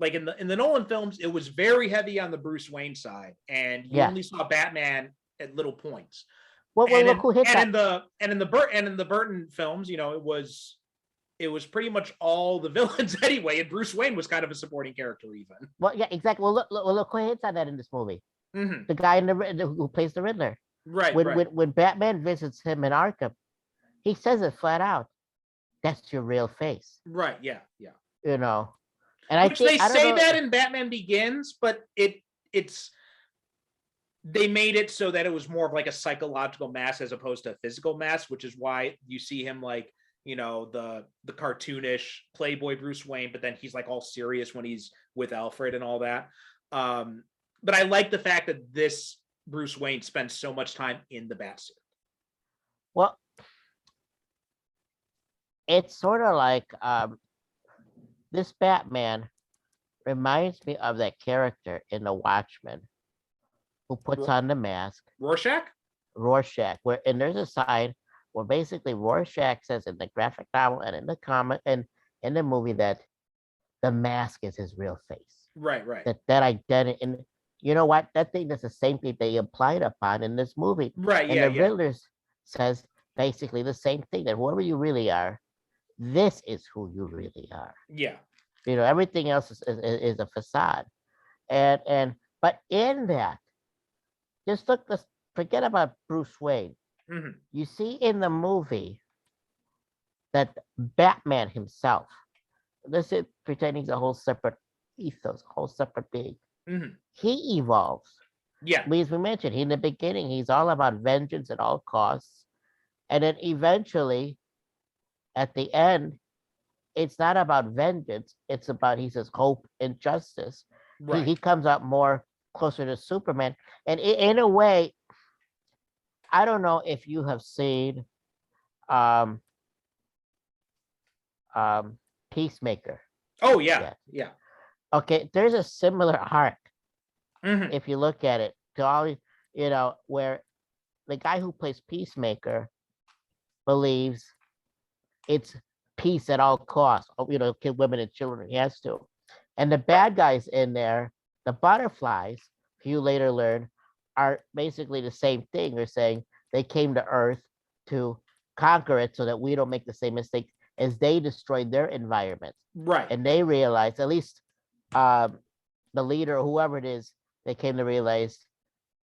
like in the Nolan films, it was very heavy on the Bruce Wayne side, and you only saw Batman at little points. Well, look who hit that. In the Burton films, it was pretty much all the villains anyway, and Bruce Wayne was kind of a supporting character even. Well, yeah, exactly. Well, look who hits on that in this movie. The guy who plays the Riddler. Right, When right, when Batman visits him in Arkham, he says it flat out. That's your real face, right. Yeah, yeah. you know. And I Which they think I don't say know. that in Batman Begins, but it's they made it so that it was more of like a psychological mask as opposed to a physical mask, which is why you see him like, you know, the cartoonish Playboy Bruce Wayne, but then he's like all serious when he's with Alfred and all that. But I like the fact that this Bruce Wayne spends so much time in the Batsuit. Well, it's sort of like this Batman reminds me of that character in The Watchmen who puts on the mask, Rorschach? Rorschach, where and there's a sign where basically Rorschach says in the graphic novel and in the comic and in the movie that the mask is his real face. Right, right. That identity, and you know what? That thing is the same thing they implied upon in this movie. Right, And yeah, the yeah. Riddler says basically the same thing, that whoever you really are, this is who you really are. Yeah. You know, everything else is a facade. And but in that, just look, let's forget about Bruce Wayne. Mhm. You see in the movie that Batman himself, this is pretending he's a whole separate ethos, a whole separate being. Mhm. He evolves. Yeah. As we mentioned, in the beginning, he's all about vengeance at all costs. And then eventually, at the end, it's not about vengeance. It's about, he says, hope and justice. Right. He comes up more closer to Superman. And in a way, I don't know if you have seen um, Peacemaker. Oh yeah. yet. Yeah. Okay, there's a similar arc Mhm. if you look at it to all, you know, where the guy who plays Peacemaker believes it's peace at all costs. You know, kill women and children. He has to. And the bad guys in there, the butterflies, you later learn, are basically the same thing. They're saying they came to Earth to conquer it so that we don't make the same mistake as they destroyed their environment. Right. And they realize, at least the leader, whoever it is, they came to realize,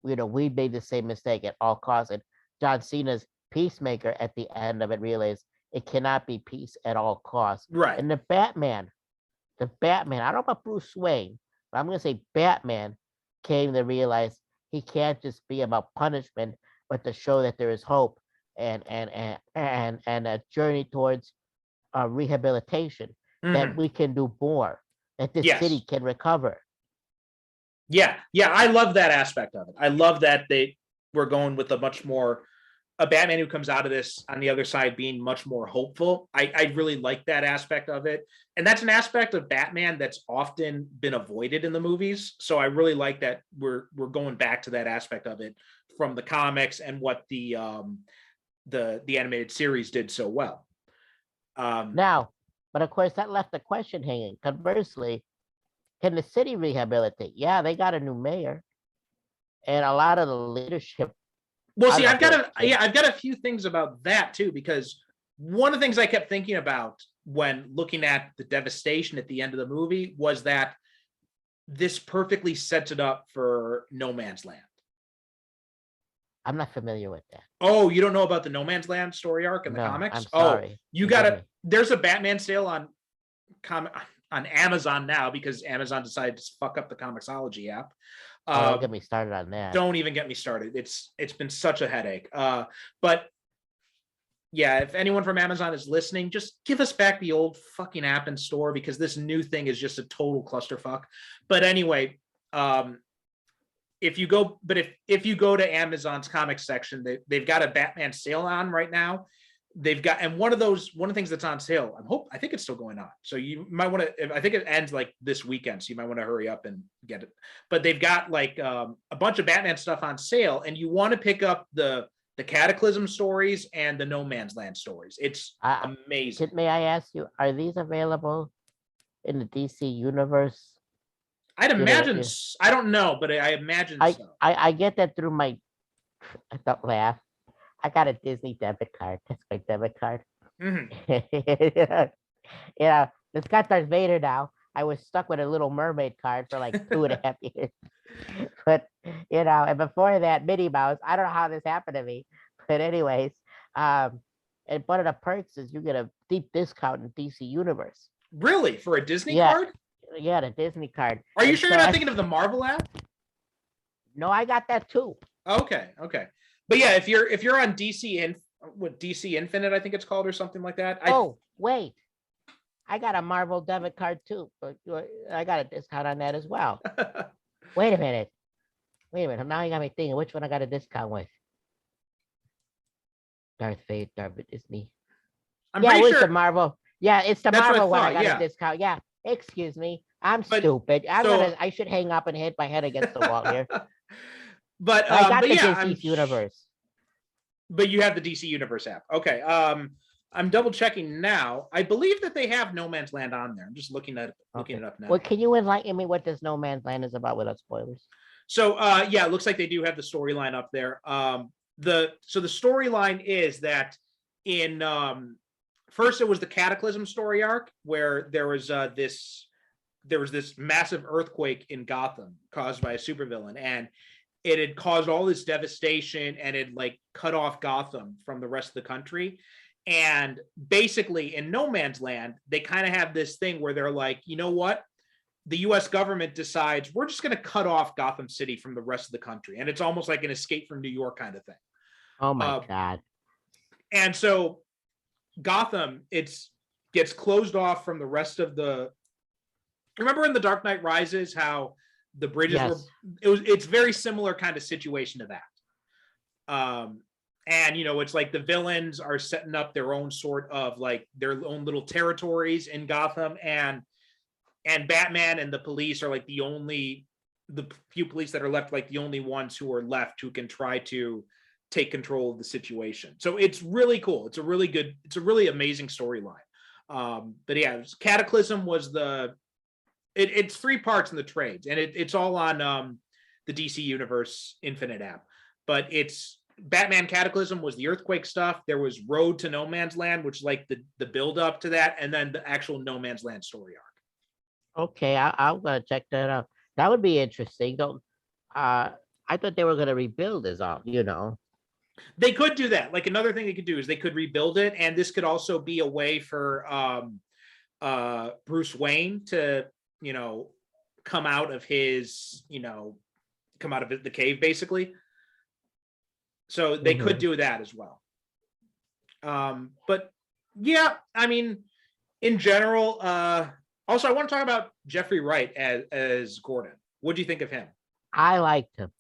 you know, we made the same mistake at all costs. And John Cena's Peacemaker at the end of it realized it cannot be peace at all costs. Right. And the Batman, I don't know about Bruce Wayne, but I'm going to say Batman came to realize he can't just be about punishment, but to show that there is hope and a journey towards rehabilitation, that Mhm. we can do more, that this Yes. city can recover. Yeah. Yeah. I love that aspect of it. I love that they were going with a Batman who comes out of this on the other side being much more hopeful. I really like that aspect of it. And that's an aspect of Batman that's often been avoided in the movies. So I really like that we're going back to that aspect of it from the comics and what the animated series did so well. Now, but of course, that left the question hanging. Conversely, can the city rehabilitate? Yeah, they got a new mayor, and a lot of the leadership. Well, see, I I've got a few things about that too, because one of the things I kept thinking about when looking at the devastation at the end of the movie was that this perfectly sets it up for No Man's Land. I'm not familiar with that. Oh, you don't know about the No Man's Land story arc in the No, comics? I'm sorry. You gotta. There's a Batman sale on Amazon now because Amazon decided to fuck up the Comixology app. Don't get me started on that. Don't even get me started. It's been such a headache. But yeah, if anyone from Amazon is listening, just give us back the old fucking app and store because this new thing is just a total clusterfuck. But anyway, if you go to Amazon's comics section, they've got a Batman sale on right now. They've got, and one of the things that's on sale, I think it's still going on. So you might want to, I think it ends like this weekend. So you might want to hurry up and get it. But they've got like a bunch of Batman stuff on sale, and you want to pick up the Cataclysm stories and the No Man's Land stories. It's amazing. May I ask you, are these available in the DC universe? I'd imagine, I don't know, but I imagine so. I get that through don't laugh. I got a Disney debit card. That's my debit card. Mm-hmm. Yeah, it's got Darth Vader now. I was stuck with a Little Mermaid card for like 2.5 years. But and before that, Minnie Mouse. I don't know how this happened to me, but anyways, and one of the perks is you get a deep discount in DC Universe. Really? For a Disney Yeah, card? yeah, the Disney card. Are you And sure so you're not I- thinking of the Marvel app? No, I got that too. Okay. But yeah, if you're on DC Infinite, I think it's called, or something like that. Oh, wait. I got a Marvel debit card too, but I got a discount on that as well. Wait a minute. Now you got me thinking which one I got a discount with. Darth Vader, Disney. I'm Yeah, pretty it was sure. the Marvel. Yeah, it's the That's what I Marvel one. I thought, got yeah. a discount. Yeah. Excuse me. I'm But- stupid. so- I should hang up and hit my head against the wall here. But I got but the yeah, DC Universe. But you have the DC Universe app. Okay. I'm double checking now. I believe that they have No Man's Land on there. I'm just looking it up now. Well, can you enlighten me what this No Man's Land is about without spoilers? So yeah, it looks like they do have the storyline up there. The storyline is that in first it was the Cataclysm story arc, where there was this massive earthquake in Gotham caused by a supervillain, and it had caused all this devastation, and it like cut off Gotham from the rest of the country. And basically in No Man's Land, they kind of have this thing where they're like, you know what? The US government decides we're just going to cut off Gotham City from the rest of the country. And it's almost like an Escape from New York kind of thing. Oh my God. And so Gotham, gets closed off from the rest of the. Remember in The Dark Knight Rises how the bridges were? It's very similar kind of situation to that. And it's like the villains are setting up their own sort of like their own little territories in Gotham, and Batman and the police are like the few police that are left, like the only ones who are left who can try to take control of the situation. So it's really cool. It's a really amazing storyline. But yeah, Cataclysm was it's 3 parts in the trades, and it's all on the DC Universe Infinite app. But it's Batman Cataclysm was the earthquake stuff. There was Road to No Man's Land, which is like the build up to that, and then the actual No Man's Land story arc. Okay, I'm gonna check that out. That would be interesting. Don't I thought they were gonna rebuild this all, They could do that. Like another thing they could do is they could rebuild it, and this could also be a way for Bruce Wayne to come out of the cave, basically. So they could do that as well. But yeah, I mean, in general, also I want to talk about Jeffrey Wright as Gordon. What do you think of him? I liked him.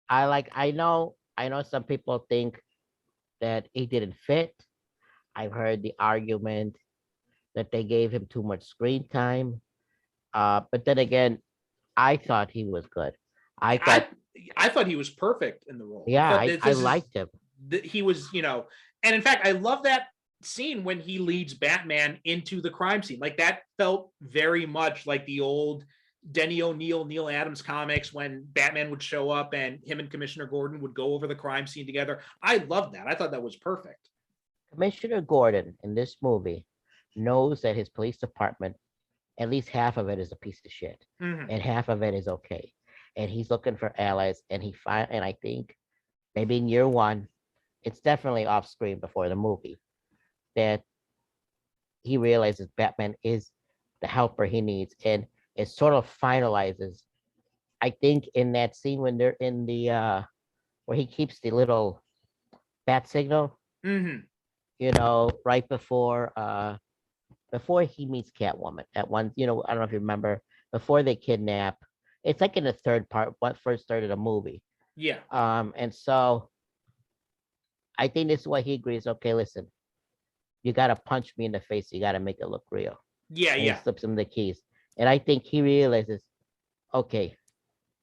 I know some people think that he didn't fit. I've heard the argument that they gave him too much screen time. But then again, I thought he was good. I thought he was perfect in the role. Yeah, I liked him. He was, and in fact, I love that scene when he leads Batman into the crime scene. Like that felt very much like the old Denny O'Neil, Neil Adams comics, when Batman would show up and him and Commissioner Gordon would go over the crime scene together. I loved that. I thought that was perfect. Commissioner Gordon in this movie knows that his police department, at least half of it is a piece of shit, and half of it is okay. And he's looking for allies, and and I think maybe in year 1, it's definitely off screen before the movie, that he realizes Batman is the helper he needs, and it sort of finalizes, I think, in that scene when they're in the where he keeps the little bat signal, right before he meets Catwoman at one, I don't know if you remember, before they kidnap. It's like in the third part, first third of the movie. Yeah. And so I think this is why he agrees. Okay, listen, you got to punch me in the face. You got to make it look real. Yeah, and yeah. He slips him the keys. And I think he realizes, okay,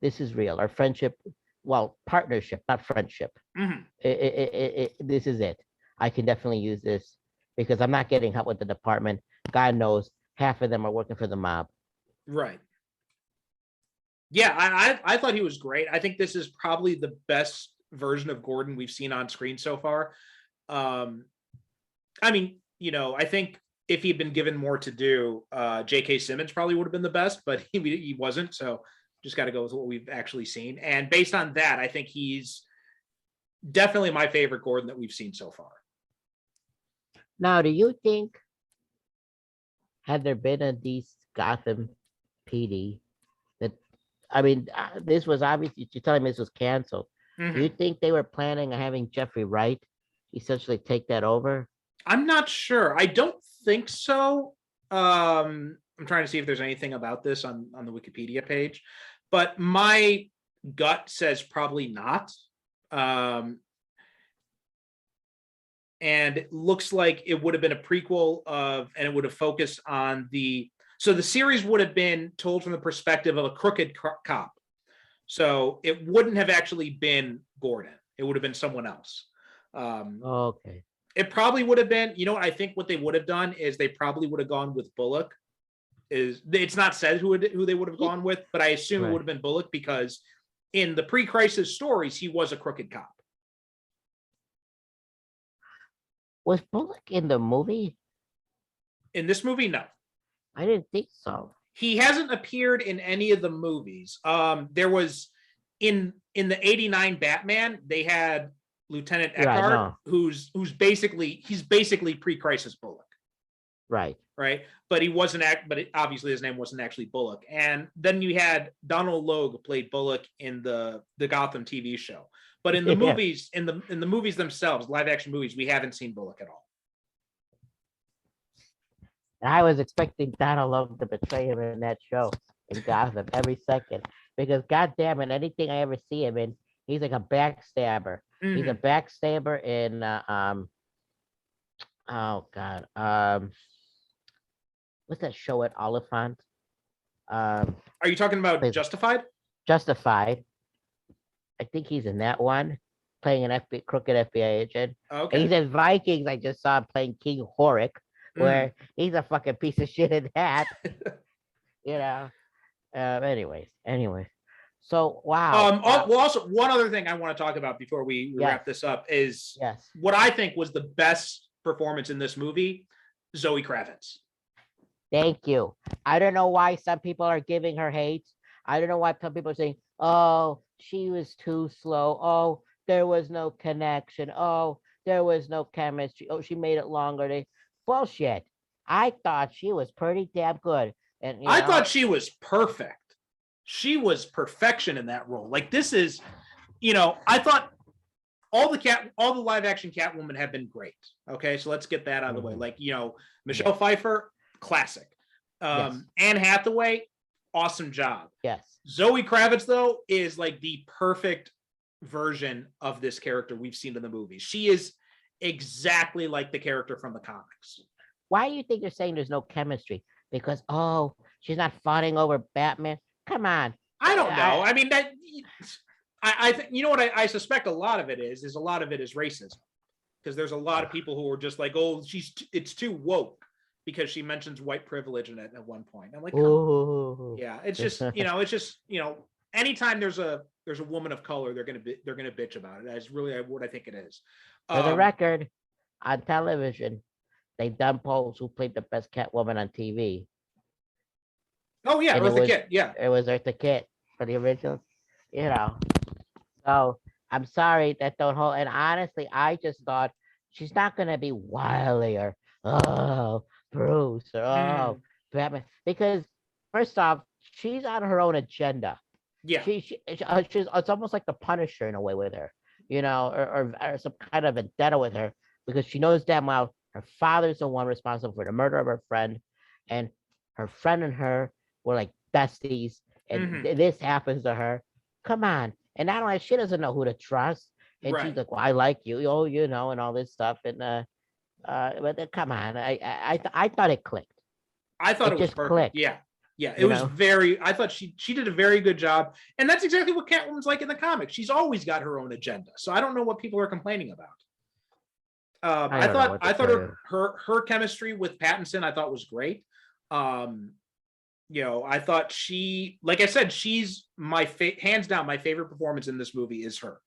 this is real. Our friendship, well, partnership, not friendship. This is it. I can definitely use this because I'm not getting help with the department. God knows half of them are working for the mob. Right. Yeah, I thought he was great. I think this is probably the best version of Gordon we've seen on screen so far. I mean, I think if he'd been given more to do, J.K. Simmons probably would have been the best, but he wasn't. So just got to go with what we've actually seen. And based on that, I think he's definitely my favorite Gordon that we've seen so far. Now, do you think, had there been a East Gotham PD, that, I mean, this was obviously, you're telling me this was canceled. Mhm. Do you think they were planning on having Jeffrey Wright essentially take that over? I'm not sure. I don't think so. I'm trying to see if there's anything about this on the Wikipedia page, but my gut says probably not. And it looks like it would have been a prequel and it would have focused on so the series would have been told from the perspective of a crooked cop. So it wouldn't have actually been Gordon. It would have been someone else. Okay. It probably would have been, you know what I think what they would have done is they probably would have gone with Bullock. It's not said who they would have gone with, but I assume it would have been Bullock because in the pre-crisis stories, he was a crooked cop. Was Bullock in the movie? In this movie, no. I didn't think so. He hasn't appeared in any of the movies. There was in the '89 Batman, they had Lieutenant Eckhart, who's basically pre-crisis Bullock. Right. Right. But he wasn't obviously his name wasn't actually Bullock. And then you had Donald Logue played Bullock in the Gotham TV show. But in the movies, in the movies themselves, live action movies, we haven't seen Bullock at all. I was expecting Donald Logue to betray him in that show in Gotham every second. Because goddamn it, anything I ever see him in, he's like a backstabber. Mm-hmm. He's a backstabber in oh God. What's that show at Oliphant? Are you talking about Justified? Justified. I think he's in that one, playing an crooked FBI agent. Okay. And he's in Vikings. I just saw him playing King Horik, where he's a fucking piece of shit in that. You know. Anyways. So wow. Well, also one other thing I want to talk about before we wrap this up is what I think was the best performance in this movie, Zoe Kravitz. Thank you. I don't know why some people are giving her hate. I don't know why some people are saying, oh, she was too slow. Oh, there was no connection. Oh, there was no chemistry. Oh, she made it longer. Bullshit. I thought she was pretty damn good. And I thought she was perfect. She was perfection in that role. Like this is, I thought all the live action Catwoman have been great. Okay, so let's get that out of the way. Like, Michelle Pfeiffer, classic. Anne Hathaway, awesome job. Yes. Zoe Kravitz, though, is like the perfect version of this character we've seen in the movies. She is exactly like the character from the comics. Why do you think they're saying there's no chemistry? Because, she's not fighting over Batman. Come on. I don't know. I mean, that I think, you know what I suspect a lot of it is a lot of it is racism. Because there's a lot of people who are just like, oh, it's too woke. Because she mentions white privilege in it at one point. I'm like, yeah, it's just, anytime there's a woman of color, they're gonna bitch about it. That's really what I think it is. For the record, on television, they've done polls who played the best Catwoman on TV. Oh yeah, Eartha Kitt. Yeah, it was Eartha Kitt for the original. So I'm sorry that don't hold. And honestly, I just thought she's not gonna be Wily or Bruce or Batman, because first off, she's on her own agenda. Yeah, she's it's almost like the Punisher in a way with her, or some kind of vendetta with her, because she knows damn well her father's the one responsible for the murder of her friend, and her friend and her were like besties, and this happens to her. Come on, and not only she doesn't know who to trust, and she's like, well, I like you, and all this stuff, and but come on, I thought it clicked. I thought it was perfect. Clicked. Yeah. It was I thought she did a very good job, and that's exactly what Catwoman's like in the comics. She's always got her own agenda, so I don't know what people are complaining about. I thought her chemistry with Pattinson I thought was great. I thought like I said, she's my hands down my favorite performance in this movie is her.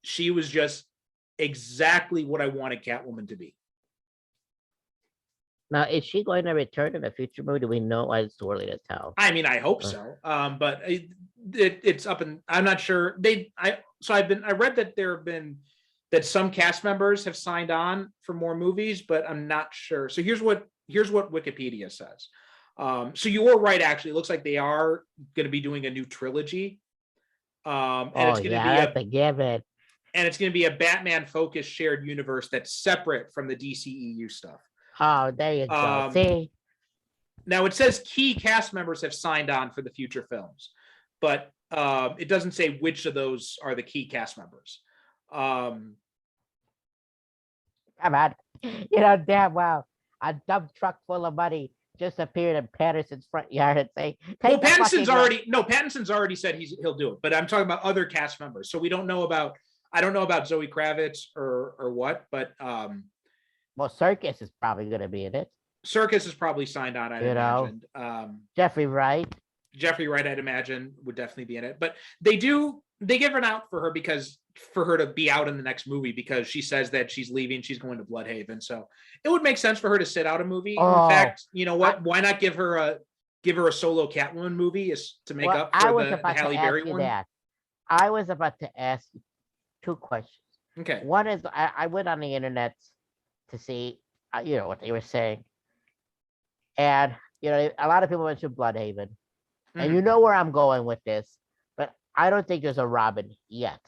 She was just exactly what I wanted Catwoman to be. Now, is she going to return in a future movie? Do we know? Why it's too early to tell. I mean, I hope so. But it's up and I'm not sure. I read that there have been that some cast members have signed on for more movies, but I'm not sure. So here's what Wikipedia says. So you were right, actually. It looks like they are going to be doing a new trilogy. And it's going to be that's a given. And it's going to be a Batman focused shared universe that's separate from the DCEU stuff. Oh, there you go. See? Now it says key cast members have signed on for the future films, but it doesn't say which of those are the key cast members. Come on. Damn well, a dump truck full of money just appeared in Patterson's front yard and say, well, Pattinson's already said he'll do it, but I'm talking about other cast members. So I don't know about Zoe Kravitz or what, but well, Circus is probably going to be in it. Circus is probably signed on, I'd imagine. Jeffrey Wright, I'd imagine, would definitely be in it. But they give an out for her to be out in the next movie because she says that she's leaving, she's going to Bloodhaven. So it would make sense for her to sit out a movie. In fact, you know what? Why not give her a solo Catwoman movie to make up for the Halle Berry one? I was about to ask you 2 questions. Okay. One is I went on the internet to see what they were saying. And, a lot of people mentioned Bloodhaven. Mm-hmm. And you know where I'm going with this, but I don't think there's a Robin yet.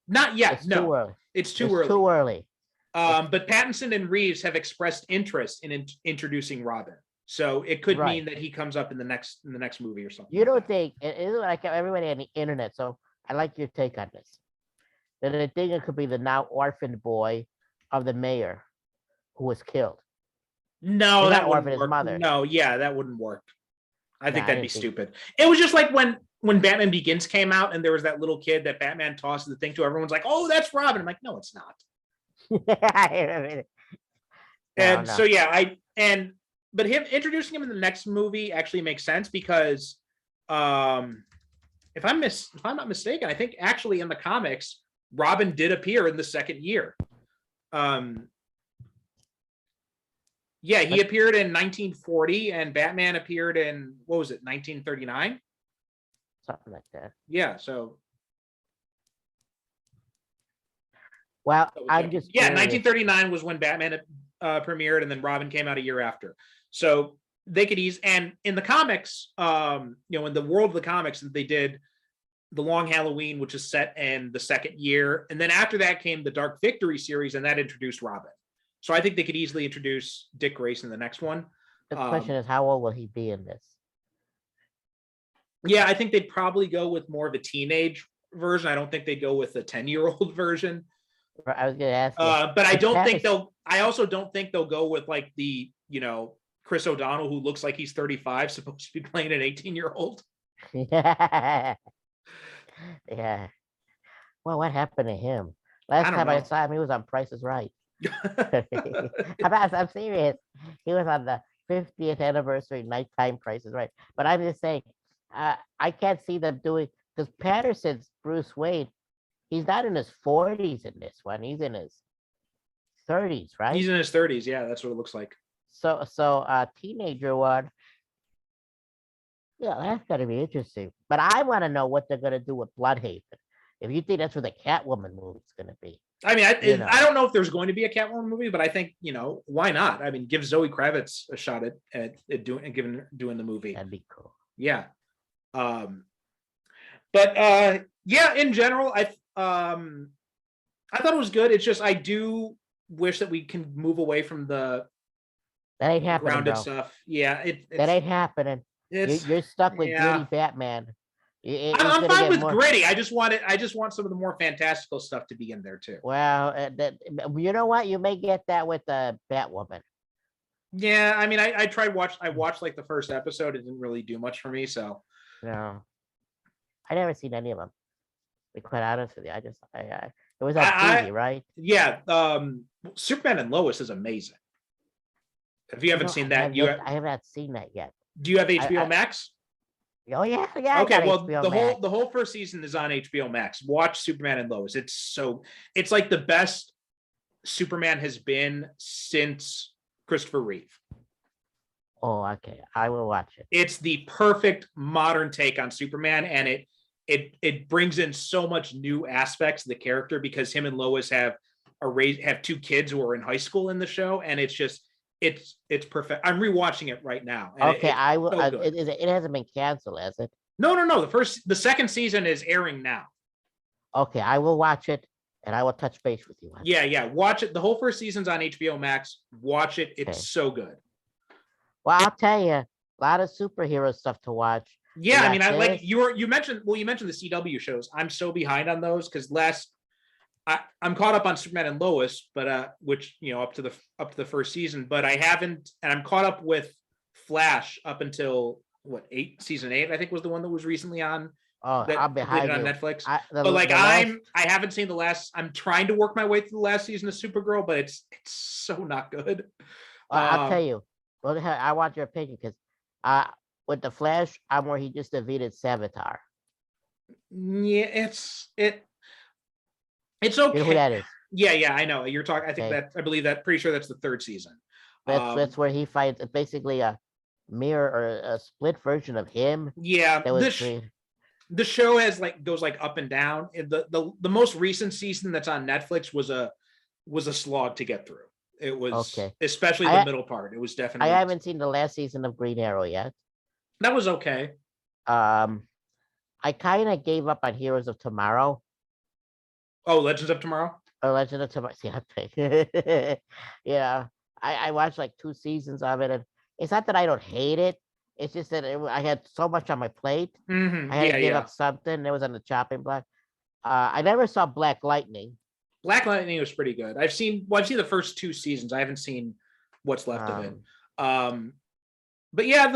Not yet, it's too early. It's too early. But Pattinson and Reeves have expressed interest in introducing Robin. So it could mean that he comes up in the next movie or something. You don't think, it's like everybody on the internet, so I like your take on this. That I think it could be the now orphaned boy of the mayor who was killed. No, that wouldn't work. His mother. No, yeah, that wouldn't work. I think that'd be stupid. It was just like when Batman Begins came out and there was that little kid that Batman tossed the thing to. Everyone's like, "Oh, that's Robin." I'm like, "No, it's not." But him introducing him in the next movie actually makes sense because, if I'm not mistaken, I think actually in the comics, Robin did appear in the second year. Yeah, he appeared in 1940 and Batman appeared in, 1939? Something like that. Yeah, so. Well, I'm just. Yeah, 1939 was when Batman premiered and then Robin came out a year after. So they could and in the comics, in the world of the comics, they did The Long Halloween, which is set in the second year. And then after that came the Dark Victory series and that introduced Robin. So I think they could easily introduce Dick Grayson in the next one. The question is, how old will he be in this? Yeah, I think they'd probably go with more of a teenage version. I don't think they'd go with a 10-year-old version. I was going to ask. But I also don't think they'll go with like the, Chris O'Donnell, who looks like he's 35, supposed to be playing an 18-year-old. Yeah. Yeah. Well, what happened to him? Last time I saw him, he was on Price is Right. I'm serious. He was on the 50th anniversary nighttime Price is Right. But I'm just saying, I can't see them doing, because Patterson's Bruce Wayne, he's not in his 40s in this one. He's in his 30s, right? He's in his 30s. Yeah, that's what it looks like. So teenager one. Yeah, that's gonna be interesting. But I want to know what they're gonna do with Bloodhaven. If you think that's where the Catwoman movie's gonna be. I mean, I don't know if there's going to be a Catwoman movie, but I think, why not? I mean, give Zoe Kravitz a shot at doing the movie. That'd be cool. Yeah. In general, I thought it was good. It's just I do wish that we can move away from the that ain't happening, grounded stuff. Yeah, that ain't happening. You're stuck with gritty Batman. I'm fine with gritty. I just want some of the more fantastical stuff to be in there too. Well, you know what? You may get that with the Batwoman. Yeah, I mean, I watched like the first episode. It didn't really do much for me, so. No, I never seen any of them. To be quite honest with you, it was on TV, right? Yeah, Superman and Lois is amazing. If you haven't seen that, I haven't seen that yet. Do you have HBO Max? Oh yeah. Okay, well, the whole first season is on HBO Max. Watch Superman and Lois. It's like the best Superman has been since Christopher Reeve. Oh, okay. I will watch it. It's the perfect modern take on Superman, and it brings in so much new aspects of the character because him and Lois have two kids who are in high school in the show, and it's perfect. I'm rewatching it right now. And Okay, I will. so It hasn't been canceled, has it? No. The second season is airing now. Okay, I will watch it, and I will touch base with you. Yeah. Watch it. The whole first season's on HBO Max. Watch it. It's Okay. so good. Well, I'll tell you, a lot of superhero stuff to watch. Yeah, I mean, I like you mentioned the CW shows. I'm so behind on those because I'm caught up on Superman and Lois, but which up to the first season, but I haven't, and I'm caught up with Flash up until season 8, I think was the one that was recently on. Oh, I'm behind on you. Netflix. I haven't seen the last. I'm trying to work my way through the last season of Supergirl, but it's so not good. I'll tell you. Well, I want your opinion because with the Flash, I'm where he just defeated Savitar. Yeah, it's okay. You know who that is? Yeah, I know. You're talking. I believe that. Pretty sure that's the third season. That's where he fights. It's basically a mirror or a split version of him. Yeah, the show goes up and down. The most recent season that's on Netflix was a slog to get through. It was okay. Especially the middle part. It was definitely. I haven't seen the last season of Green Arrow yet. That was okay. I kind of gave up on Heroes of Tomorrow. Oh, Legends of Tomorrow? Oh, Legends of Tomorrow. See, yeah. I watched 2 seasons of it, and it's not that I don't hate it. It's just that I had so much on my plate. Mm-hmm. I had to give up something. It was on the chopping block. I never saw Black Lightning. Black Lightning was pretty good. I've seen the first 2 seasons. I haven't seen what's left of it. But yeah,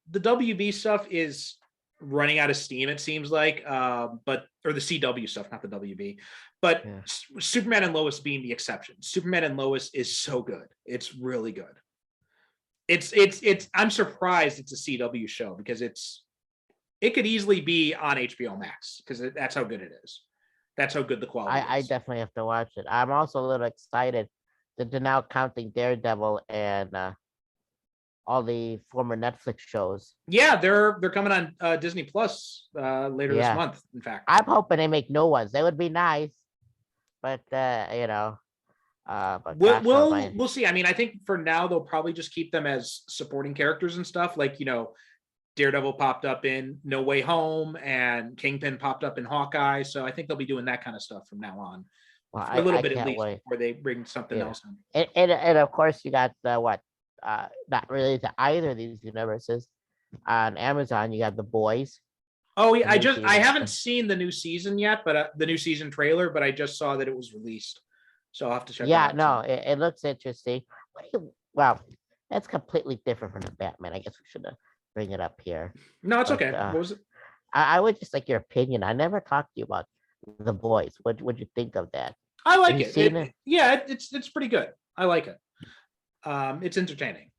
the WB stuff is running out of steam, it seems like. Or the CW stuff, not the WB. But yeah. Superman and Lois being the exception. Superman and Lois is so good. It's really good. It's I'm surprised it's a CW show because it could easily be on HBO Max because that's how good it is. That's how good the quality is. I definitely have to watch it. I'm also a little excited that they're now counting Daredevil and all the former Netflix shows. Yeah, they're coming on Disney Plus later this month. In fact, I'm hoping they make new ones. They would be nice, but but we'll see. I mean, I think for now they'll probably just keep them as supporting characters and stuff. Daredevil popped up in No Way Home and Kingpin popped up in Hawkeye. So I think they'll be doing that kind of stuff from now on. Well, a little bit at least before they bring something else in. And of course you got not related to either of these universes. On Amazon, you got The Boys. Oh yeah, I haven't seen the new season yet, but the new season trailer, but I just saw that it was released. So I'll have to check that out. Yeah, no, it looks interesting. Well, that's completely different from the Batman. I guess we should bring it up here. No, it's okay. What was it? I would just like your opinion. I never talked to you about The Boys. What would you think of that? I like it. Yeah, it's pretty good. I like it. It's entertaining.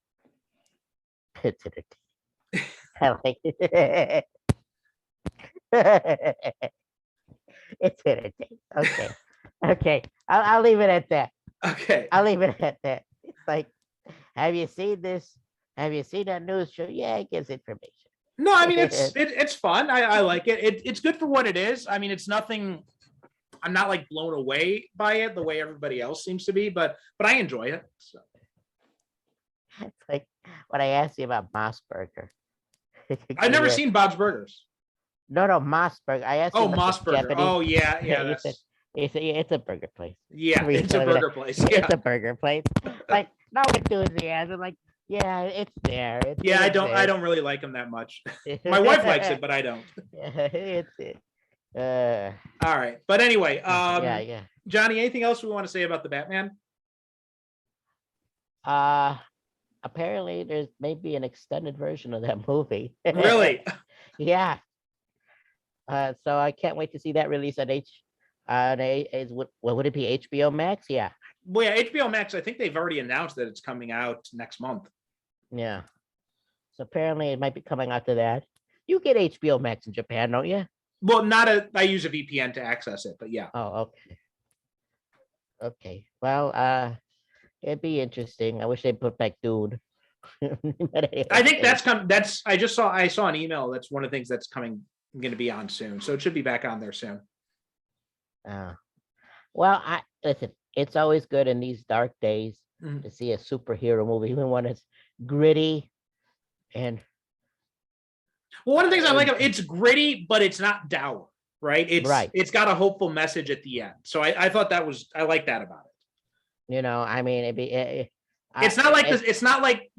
It's entertaining. I like it. It's entertaining. Okay. I'll leave it at that. Okay. I'll leave it at that. It's like, have you seen this? Have you seen that news show? Yeah, it gives information. No, I mean it's fun. I like it. It's good for what it is. I mean, it's nothing. I'm not blown away by it the way everybody else seems to be, but I enjoy it. So. It's like when I asked you about Mossberger. I've never seen Bob's Burgers. No, Mossberger. I asked you about Mossberger. Japanese. Oh yeah. It's a burger place. Yeah, it's a burger place. Yeah. It's a burger place. No enthusiasm. Yeah, it's there. I don't really like them that much. My wife likes it, but I don't. All right, but anyway, yeah. Johnny, anything else we want to say about the Batman? Apparently there's maybe an extended version of that movie. Really? Yeah. So I can't wait to see that release on what would it be? HBO Max? Yeah. Well, yeah, HBO Max. I think they've already announced that it's coming out next month. Yeah. So apparently it might be coming out to that. You get HBO Max in Japan, don't you? Well, I use a VPN to access it, but yeah. Oh, okay. Okay. Well, it'd be interesting. I wish they put back Dune. I think I saw an email. That's one of the things that's going to be on soon. So it should be back on there soon. Well, listen, it's always good in these dark days Mhm. to see a superhero movie, even when it's gritty and Well, one of the things I like, it's gritty, but it's not dour, right? It's got a hopeful message at the end. So I thought I like that about it. you know, I mean, It's not like this. It's not like,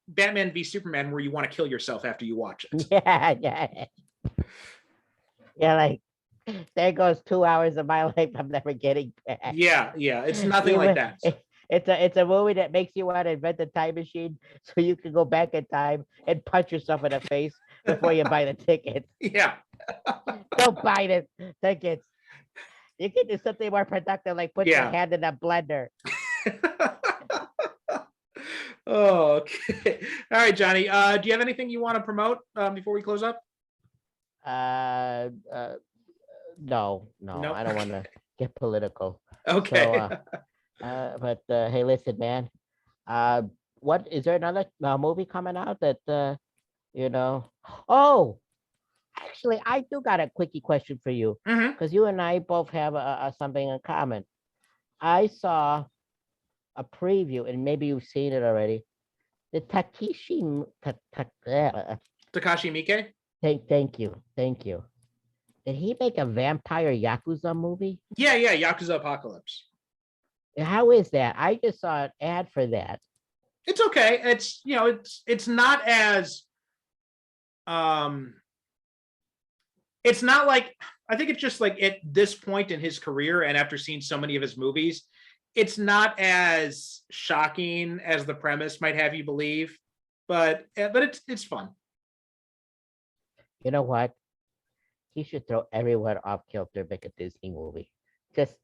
Batman v Superman where you want to kill yourself after you watch it. Yeah, like there goes 2 hours of my life I'm never getting back. Yeah, it's nothing like that. It's a movie that makes you want to invent a time machine so you can go back in time and punch yourself in the face before you buy the ticket. Yeah. Don't buy the tickets. You can do something more productive, like put your hand in a blender. Oh, okay. All right, Johnny. Do you have anything you want to promote before we close up? No, I don't want to get political. Okay. But hey, listen, man. What is there another movie coming out that Oh, actually, I do got a quickie question for you because you and I both have something in common. I saw a preview, and maybe you've seen it already. The Takashi Miike? Thank you. Did he make a vampire Yakuza movie? Yeah, Yakuza Apocalypse. How is that? I just saw an ad for that. It's okay. It's not as it's not like, I think it's just like at this point in his career and after seeing so many of his movies, it's not as shocking as the premise might have you believe, but it's fun. You know what? He should throw everyone off kilter, make a Disney movie. Just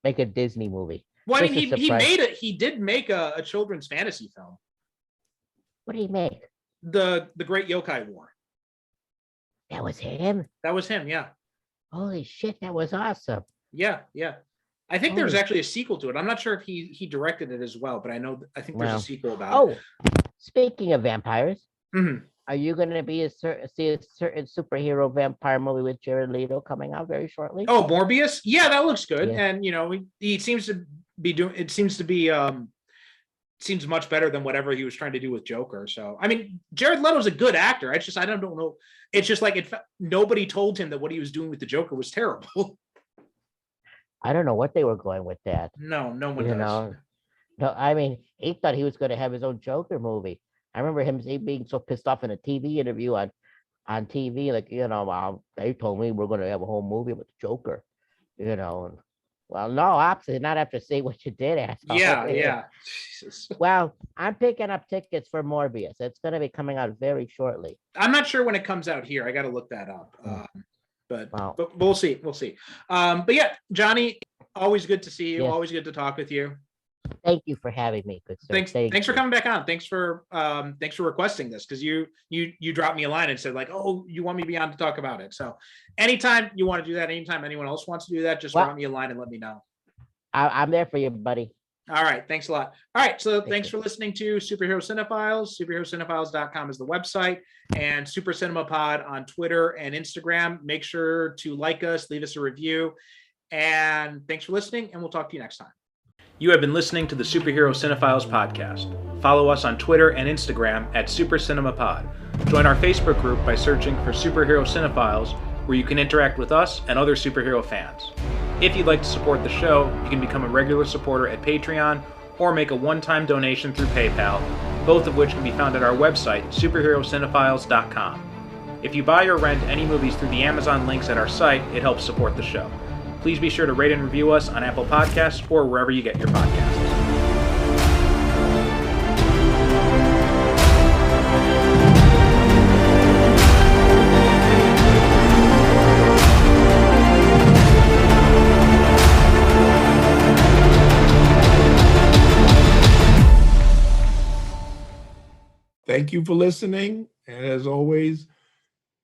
make a Disney movie. Well, I mean, he did make a children's fantasy film. What did he make? The Great Yokai War. That was him? That was him, yeah. Holy shit, that was awesome. Yeah. I think there's actually a sequel to it. I'm not sure if he directed it as well, but I think there's a sequel about it. Speaking of vampires, are you going to see a certain superhero vampire movie with Jared Leto coming out very shortly? Oh, Morbius? Yeah, that looks good. Yeah. And he seems to be doing. It seems to be seems much better than whatever he was trying to do with Joker. So I mean, Jared Leto's a good actor. It's just I don't know. It's just like nobody told him that what he was doing with the Joker was terrible. I don't know what they were going with that. No one does. No, I mean, he thought he was going to have his own Joker movie. I remember him being so pissed off in a TV interview on TV, like, they told me we're going to have a whole movie with Joker, and, well, no, opposite, not after seeing what you did, asshole. Yeah. Jesus. Well, I'm picking up tickets for Morbius. It's going to be coming out very shortly. I'm not sure when it comes out here. I got to look that up. But we'll see. But yeah, Johnny, always good to see you. Yes. Always good to talk with you. Thank you for having me. Good sir. Thanks for coming back on. Thanks for requesting this, because you dropped me a line and said like, oh, you want me to be on to talk about it. So anytime you want to do that, anytime anyone else wants to do that, just drop me a line and let me know. I'm there for you, buddy. All right. Thanks a lot. All right. So thanks for listening to Superhero Cinephiles. SuperheroCinephiles.com is the website, and Super Cinema Pod on Twitter and Instagram. Make sure to like us, leave us a review, and thanks for listening, and we'll talk to you next time. You have been listening to the Superhero Cinephiles podcast. Follow us on Twitter and Instagram at Super Cinema Pod. Join our Facebook group by searching for Superhero Cinephiles, where you can interact with us and other superhero fans. If you'd like to support the show, you can become a regular supporter at Patreon or make a one-time donation through PayPal, both of which can be found at our website, superherocinephiles.com. If you buy or rent any movies through the Amazon links at our site, it helps support the show. Please be sure to rate and review us on Apple Podcasts or wherever you get your podcasts. Thank you for listening. And as always,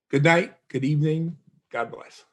good night, good evening. God bless.